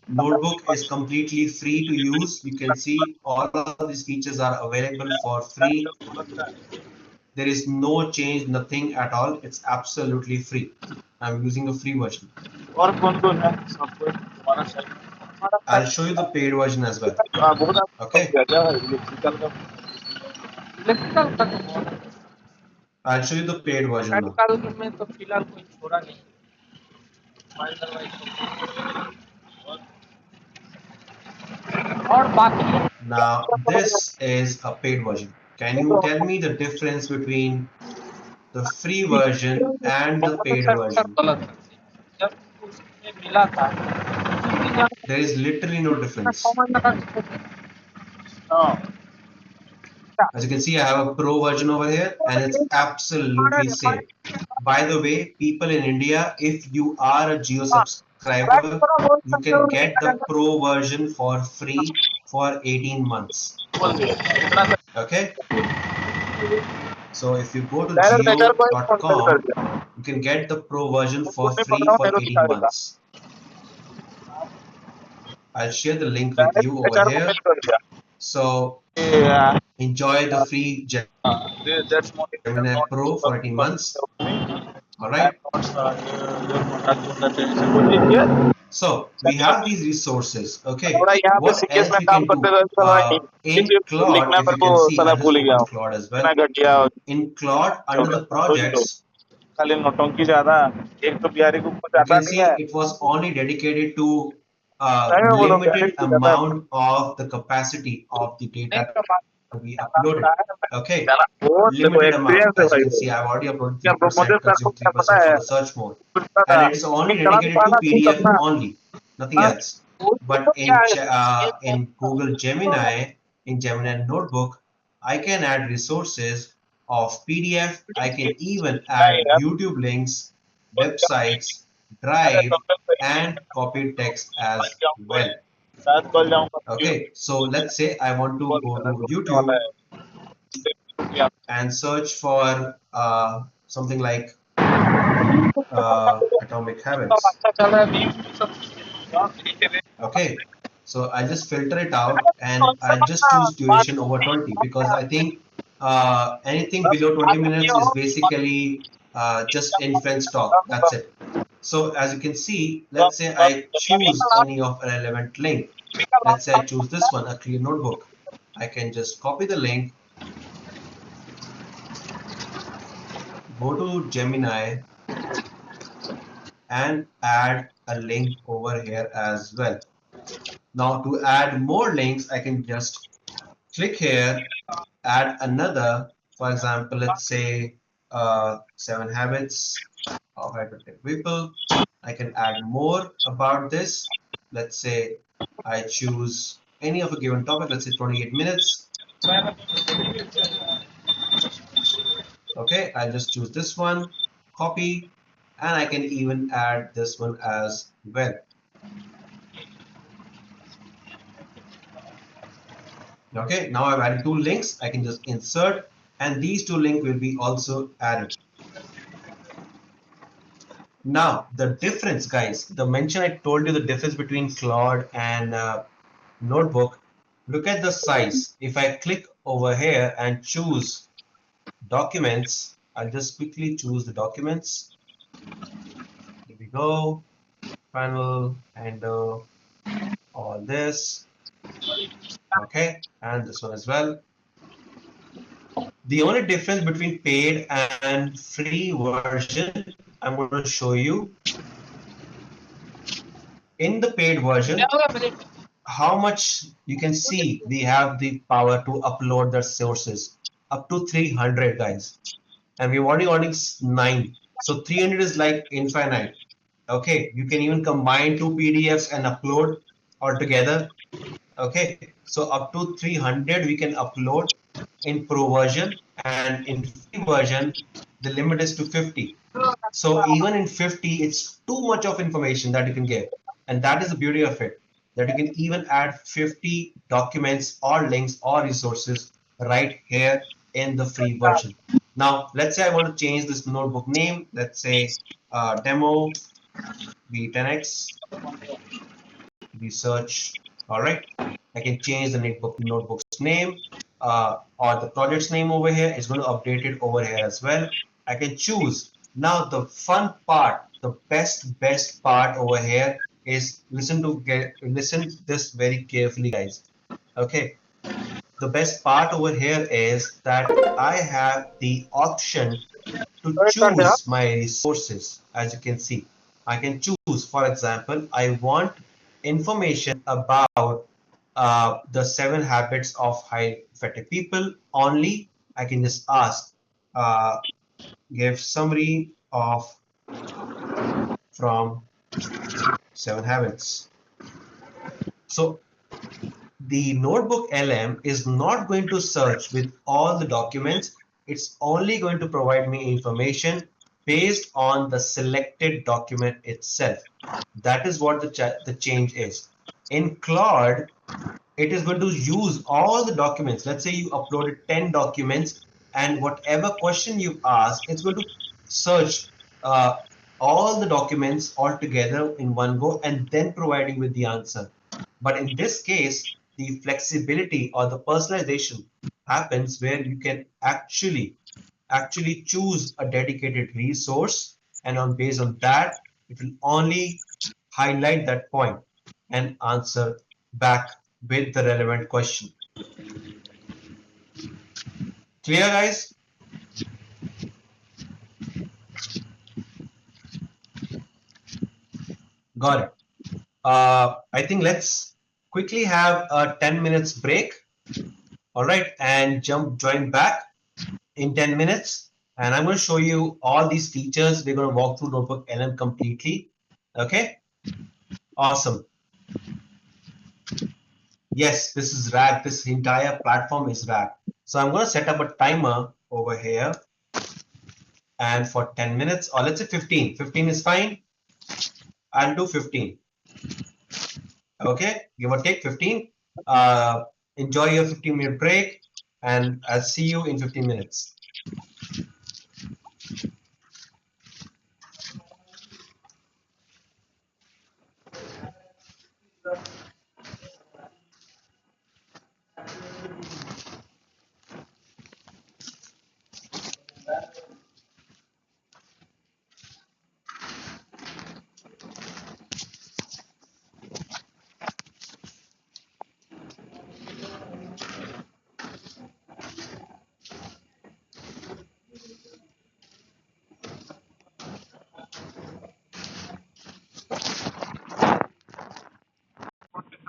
Notebook is completely free to use. You can see all of these features are available for free. There is no change, nothing at all. It's absolutely free. I'm using a free version. I'll show you the paid version as well. Okay. I'll show you the paid version now. Now this is a paid version. Can you tell me the difference between the free version and the paid version? There is literally no difference. As you can see, I have a pro version over here and it's absolutely same. By the way, people in India, if you are a Jio subscriber, you can get the pro version for free for 18 months. Okay. So if you go to jio.com, you can get the pro version for free for 18 months. I'll share the link with you over here. So enjoy the free Gemini Pro for 18 months. All right. So we have these resources. Okay. What else we can do? In Claude, if you can see, I'll just open Claude as well. In Claude, under the projects, you can see it was only dedicated to limited amount of the capacity of the data we uploaded. Okay, limited amount. As you can see, I've already uploaded 3%, consumed 3% for the search mode, and it is only dedicated to PDF only, nothing else. But in Google Gemini, in Gemini Notebook, I can add resources of PDF. I can even add YouTube links, websites, Drive, and copied text as well. Okay, so let's say I want to go to YouTube and search for something like Atomic Habits. Okay, so I just filter it out and I just choose duration over 20 because I think anything below 20 minutes is basically just inference talk. That's it. So as you can see, let's say I choose any of a relevant link. Let's say I choose this one, a clear notebook. I can just copy the link, go to Gemini and add a link over here as well. Now to add more links, I can just click here, add another, for example, let's say 7 habits of hyperactive people. I can add more about this. Let's say I choose any of a given topic, let's say 28 minutes. Okay, I'll just choose this one, copy, and I can even add this one as well. Okay, now I've added 2 links. I can just insert, and these 2 links will be also added. Now, the difference, guys, the mention I told you the difference between Claude and Notebook. Look at the size. If I click over here and choose documents, I'll just quickly choose the documents. Here we go. Panel and all this. Okay, and this one as well. The only difference between paid and free version, I'm going to show you. In the paid version, क्या होगा मेरे how much you can see we have the power to upload the sources up to 300, guys, and we're only running 9, so 300 is like infinite. Okay, you can even combine 2 PDFs and upload all together. Okay, so up to 300 we can upload in pro version, and in free version the limit is to 50. So even in 50 it's too much of information that you can get, and that is the beauty of it, that you can even add 50 documents or links or resources right here in the free version. Now let's say I want to change this notebook name. Let's say demo v10x research. All right, I can change the notebook's name or the project's name over here. It's going to update it over here as well. I can choose. Now the fun part, the best part over here is listen this very carefully, guys. Okay, the best part over here is that I have the option to choose my resources. As you can see, I can choose, for example, I want information about the 7 habits of high effective people only. I can just ask, give summary of from 7 habits. So the Notebook LM is not going to search with all the documents. It's only going to provide me information based on the selected document itself. That is what the change is. In Claude, it is going to use all the documents. Let's say you uploaded 10 documents, and whatever question you ask, it's going to search all the documents all together in one go and then provide you with the answer. But in this case, the flexibility or the personalization happens where you can actually choose a dedicated resource, and based on that, it will only highlight that point and answer back with the relevant question. Clear, guys? Got it. I think let's quickly have a 10 minutes break. All right, and join back in 10 minutes. And I'm going to show you all these features. We're going to walk through Notebook LM completely. Okay, awesome. Yes, this is RAG. This entire platform is RAG. So I'm going to set up a timer over here. And for 10 minutes, or let's say 15. 15 is fine. I'll do 15. Okay, give or take 15. Enjoy your 15-minute break, and I'll see you in 15 minutes.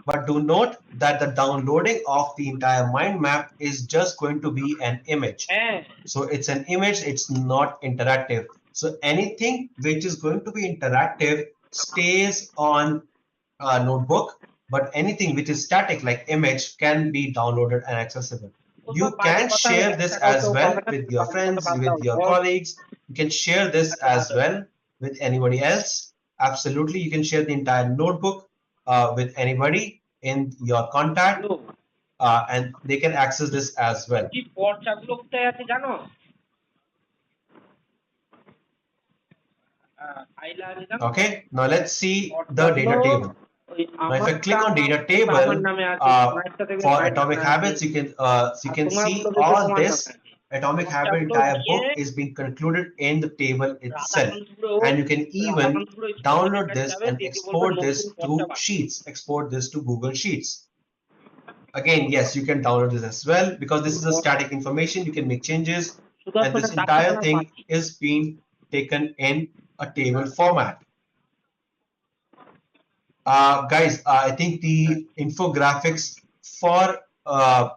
But do note that the downloading of the entire mind map is just going to be an image. So it's an image, it's not interactive. So anything which is going to be interactive stays on Notebook, but anything which is static like image can be downloaded and accessible. You can share this as well with your friends, with your colleagues. You can share this as well with anybody else. absolutely, you can share the entire notebook with anybody in your contact, and they can access this as well. কি পর্চাগুলো কোথায় আছে জানো? আইলা আছে জানো? Okay, now let's see the data table. ওই Now, if I click on data আমার table, নামে আছে, তোমারটা দেখবে for আমার Atomic নামে Habits, আছে। you can see তোমারগুলো দেখবে all তোমার this নামে আছে। Atomic Habit পর্চাগুলো entire দিয়ে book is being concluded in the table itself. রাধাকান্তপুরে And you can even রাধাকান্তপুরে ওই download সেক্রেটারি this যাবে, and দেখে বলবে export this নতুন to পর্চা বানাও। Sheets, export this to Google Sheets. Again, yes, you can download this as well because this is a static information. You can make changes, and this entire thing is being taken in a table format. Guys, I think the infographics for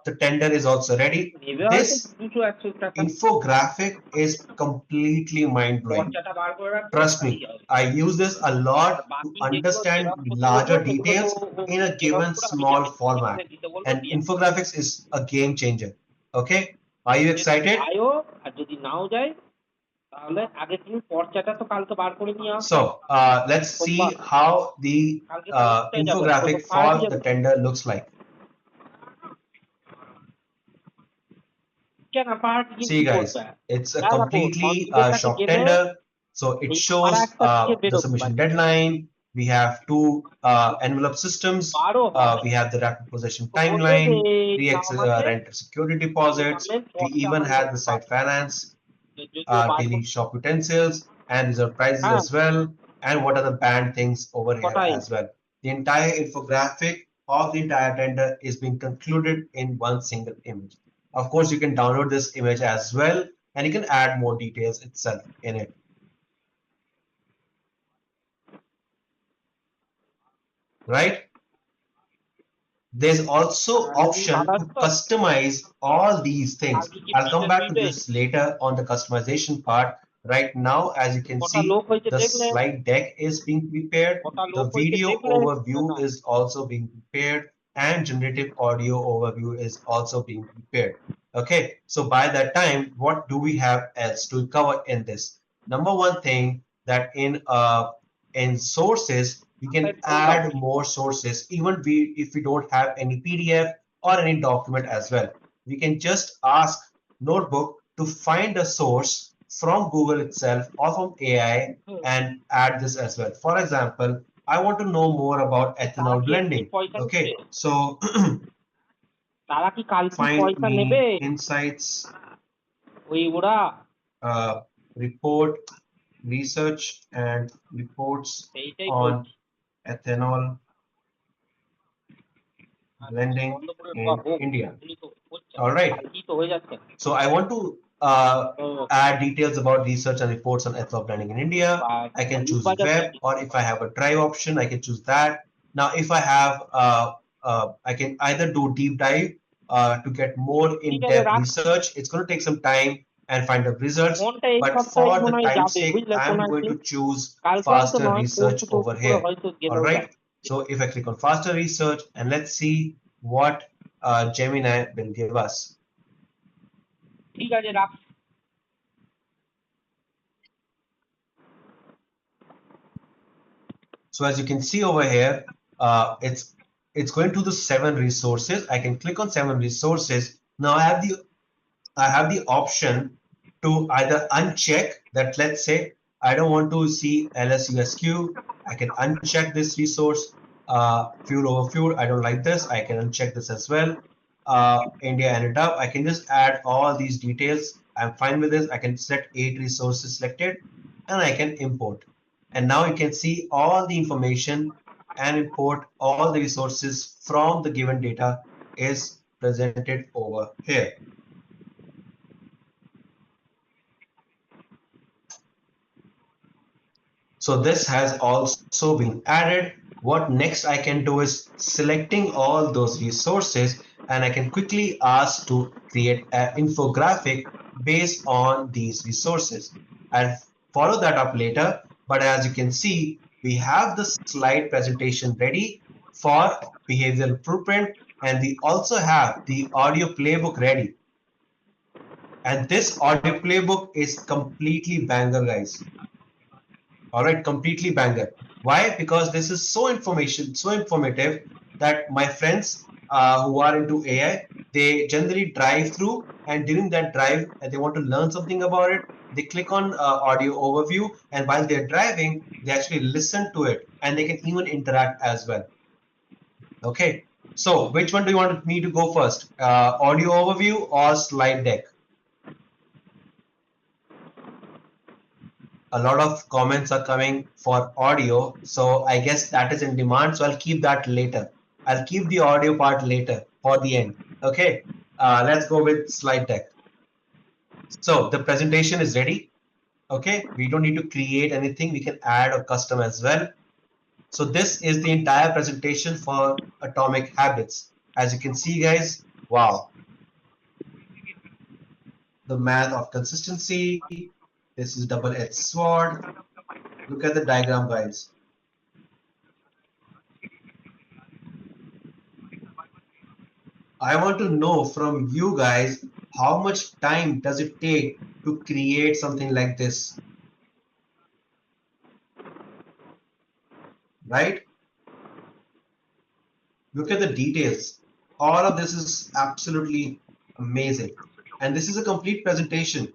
the tender is also ready. This infographic is completely mind-blowing. Trust me, I use this a lot to understand larger details in a given small format. And infographics is a game changer. Okay, are you excited? So let's see how the infographic for the tender looks like. See guys, it's a completely short tender. So it shows the submission deadline. We have two envelope systems. We have the rapid possession timeline, renter security deposits. We even have the site finance, daily shop utensils, and reserve prices as well. And what are the banned things over here as well. The entire infographic of the entire tender is being concluded in one single image. Of course, you can download this image as well, and you can add more details itself in it. Right? There's also option to customize all these things. I'll come back to this later on the customization part. Right now, as you can see, the slide deck is being prepared. The video overview is also being prepared, and generative audio overview is also being prepared. Okay, so by that time, what do we have else to cover in this? Number one thing, that in sources, we can add more sources, even if we don't have any PDF or any document as well. We can just ask Notebook to find a source from Google itself or from AI and add this as well. For example, I want to know more about ethanol blending. Okay, so find me insights, report, research and reports on ethanol blending in India. All right. So I want to add details about research and reports on ethanol blending in India. I can choose web, or if I have a drive option, I can choose that. Now, if I have, I can either do deep dive to get more in-depth research. It's going to take some time and find the results. But for the time's sake, I'm going to choose faster research over here. All right. So if I click on faster research, and let's see what Gemini will give us. So as you can see over here, it's going to the 7 resources. I can click on 7 resources. Now I have the option to either uncheck that. Let's say I don't want to see LSUSQ. I can uncheck this resource. Fuel over fuel, I don't like this. I can uncheck this as well. India ended up. I can just add all these details. I'm fine with this. I can set 8 resources selected, and I can import. And now you can see all the information and import all the resources from the given data is presented over here. So this has also been added. What next I can do is selecting all those resources, and I can quickly ask to create an infographic based on these resources. I'll follow that up later, but as you can see, we have the slide presentation ready for behavioral blueprint, and we also have the audio playbook ready. And this audio playbook is completely banger, guys. All right, completely banger. Why? Because this is so informative that my friends who are into AI, they generally drive through, and during that drive, they want to learn something about it. They click on audio overview, and while they're driving, they actually listen to it, and they can even interact as well. Okay. So which one do you want me to go first? Audio overview or slide deck? A lot of comments are coming for audio, so I guess that is in demand, so I'll keep that later. I'll keep the audio part later for the end. Okay, let's go with slide deck. So the presentation is ready. Okay, we don't need to create anything, we can add or custom as well. So this is the entire presentation for Atomic Habits. As you can see, guys, wow, the math of consistency. This is double-edged sword. Look at the diagram, guys. I want to know from you guys, how much time does it take to create something like this? Right? Look at the details. All of this is absolutely amazing. And this is a complete presentation.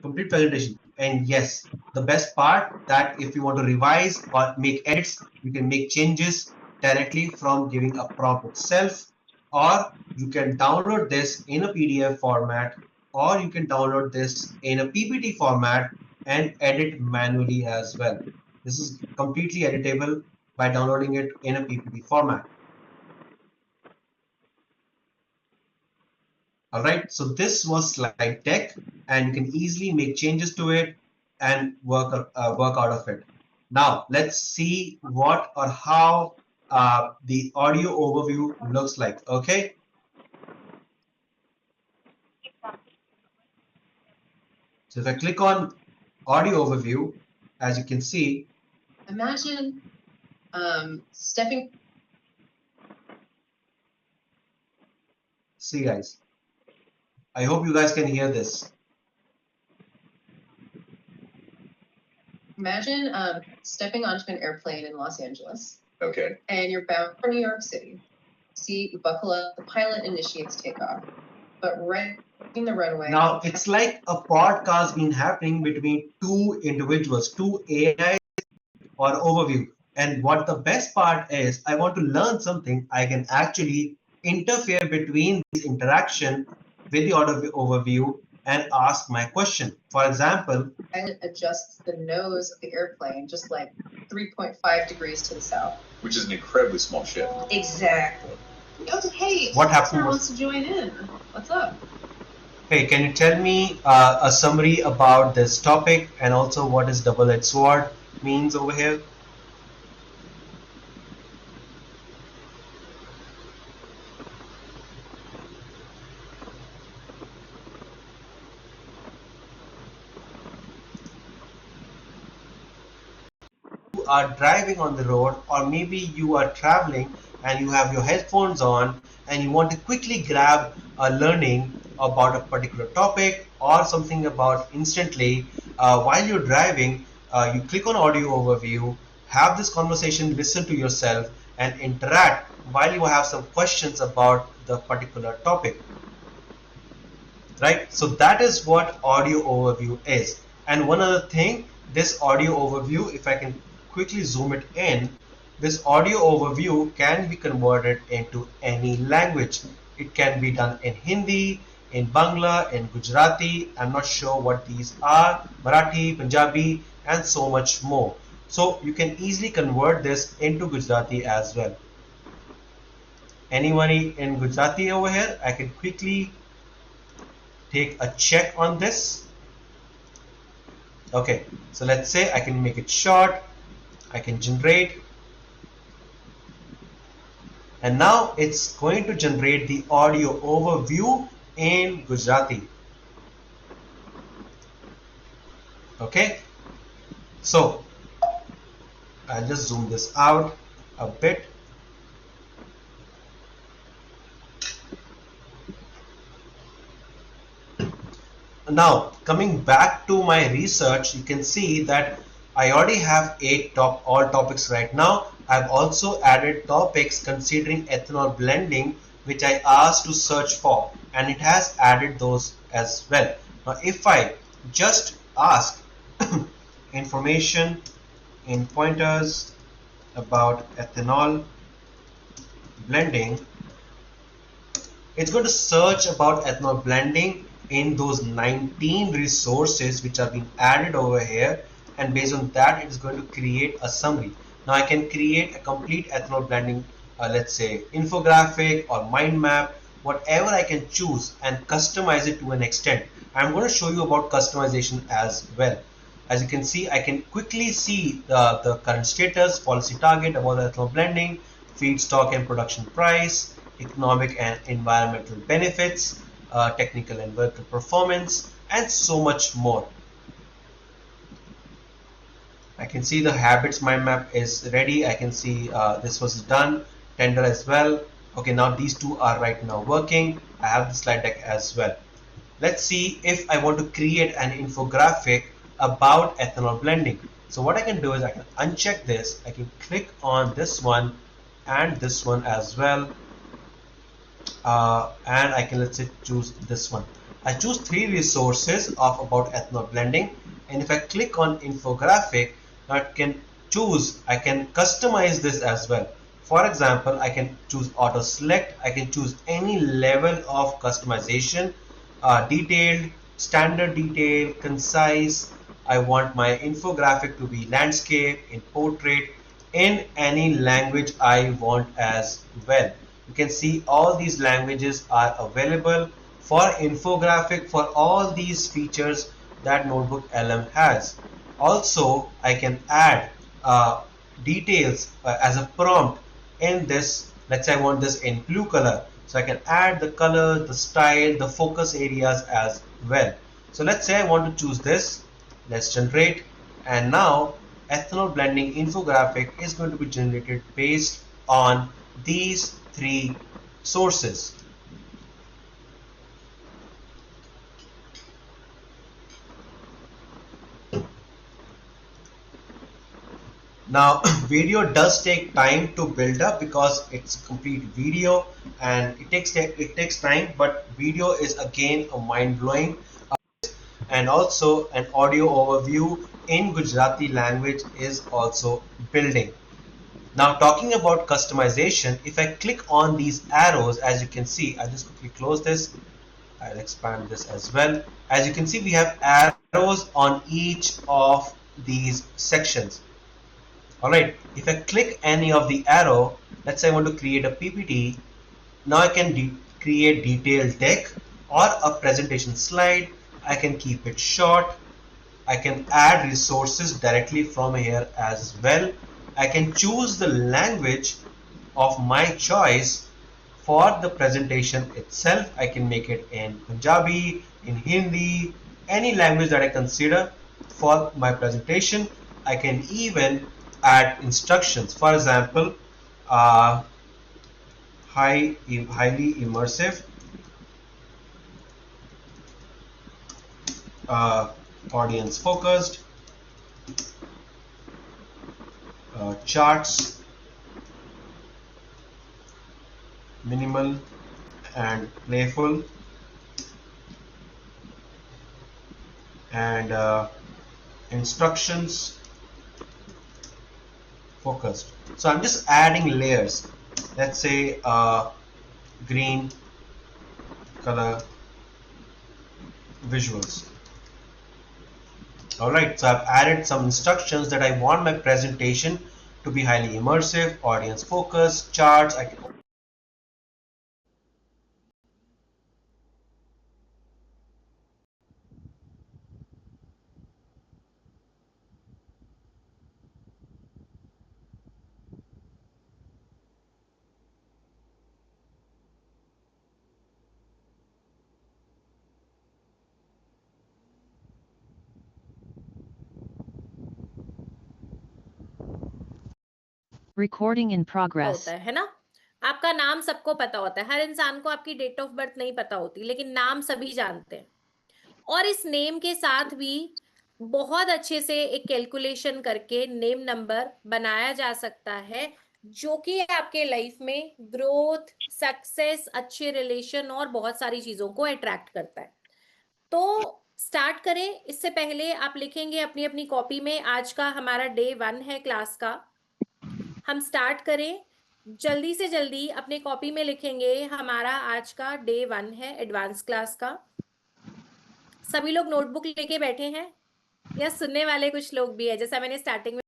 Complete presentation. And yes, the best part that if you want to revise or make edits, you can make changes directly from giving a prompt itself, or you can download this in a PDF format, or you can download this in a PPT format and edit manually as well. This is completely editable by downloading it in a PPT format. All right, so this was slide deck, and you can easily make changes to it and work out of it. Now let's see what or how the audio overview looks like. Okay. So if I click on audio overview, as you can see, imagine stepping. See, guys, I hope you guys can hear this. Imagine stepping onto an airplane in Los Angeles. Okay. And you're bound for New York City. See, you buckle up, the pilot initiates takeoff. But right in the runway. Now it's like a podcast being happening between two individuals, two AI or overview. And what the best part is, I want to learn something, I can actually interfere between this interaction with the audio overview and ask my question. For example, pilot adjusts the nose of the airplane just like 3.5 degrees to the south. Which is an incredibly small shift. Exactly. Oh, hey, what happened wants to join in. What's up? Hey, can you tell me a summary about this topic and also what is double-edged sword means over here? You are driving on the road, or maybe you are traveling and you have your headphones on and you want to quickly grab a learning about a particular topic or something about instantly while you're driving. You click on audio overview, have this conversation, listen to yourself and interact while you have some questions about the particular topic. Right? So that is what audio overview is. And one other thing, this audio overview, if I can quickly zoom it in, this audio overview can be converted into any language. It can be done in Hindi, in Bangla, in Gujarati, I'm not sure what these are, Marathi, Punjabi, and so much more. So you can easily convert this into Gujarati as well. Anybody in Gujarati over here? I can quickly take a check on this. Okay, so let's say I can make it short, I can generate, and now it's going to generate the audio overview in Gujarati. Okay, so I'll just zoom this out a bit. Now coming back to my research, you can see that I already have all topics right now. I've also added topics considering ethanol blending, which I asked to search for, and it has added those as well. Now, if I just ask information in pointers about ethanol blending, it's going to search about ethanol blending in those 19 resources which are being added over here, and based on that it is going to create a summary. Now I can create a complete ethanol blending, let's say infographic or mind map, whatever I can choose, and customize it to an extent. I'm going to show you about customization as well. As you can see, I can quickly see the current status, policy target about ethanol blending, feedstock and production price, economic and environmental benefits, technical and worker performance, and so much more. I can see the habits mind map is ready. I can see this was done, tender as well. Okay, now these two are right now working. I have the slide deck as well. Let's see if I want to create an infographic about ethanol blending. So what I can do is I can uncheck this. I can click on this one and this one as well. And I can, let's say, choose this one. I choose 3 resources of about ethanol blending, and if I click on infographic, I can customize this as well. For example, I can choose auto select. I can choose any level of customization, detailed, standard detail, concise. I want my infographic to be landscape, in portrait, in any language I want as well. You can see all these languages are available for infographic for all these features that Notebook LM has. Also, I can add details as a prompt in this. Let's say I want this in blue color, so I can add the color, the style, the focus areas as well. So let's say I want to choose this. Let's generate, and now ethanol blending infographic is going to be generated based on these 3 sources. Now video does take time to build up because it's a complete video and it takes time, but video is again a mind-blowing, and also an audio overview in Gujarati language is also building. Now talking about customization, if I click on these arrows, as you can see, I'll just quickly close this. I'll expand this as well. As you can see, we have arrows on each of these sections. Alright, if I click any of the arrow, let's say I want to create a PPT, now I can create detailed deck or a presentation slide. I can keep it short. I can add resources directly from here as well. I can choose the language of my choice for the presentation itself. I can make it in Punjabi, in Hindi, any language that I consider for my presentation. I can even add instructions. For example, highly immersive, audience focused, charts, minimal and playful, and instructions focused. So I'm just adding layers. Let's say green color visuals. Alright, so I've added some instructions that I want my presentation to be highly immersive, audience focused, charts. Recording in progress. होता है ना? आपका नाम सबको पता होता है। हर इंसान को आपकी डेट ऑफ बर्थ नहीं पता होती, लेकिन नाम सभी जानते हैं। और इस नेम के साथ भी बहुत अच्छे से एक कैलकुलेशन करके नेम नंबर बनाया जा सकता है, जो कि आपके लाइफ में ग्रोथ, सक्सेस, अच्छे रिलेशन और बहुत सारी चीजों को अट्रैक्ट करता है। तो स्टार्ट करें। इससे पहले आप लिखेंगे अपनी अपनी कॉपी में, आज का हमारा डे 1 है क्लास का। हम स्टार्ट करें, जल्दी से जल्दी अपने कॉपी में लिखेंगे, हमारा आज का डे 1 है एडवांस क्लास का। सभी लोग नोटबुक लेके बैठे हैं या सुनने वाले कुछ लोग भी है, जैसा मैंने स्टार्टिंग में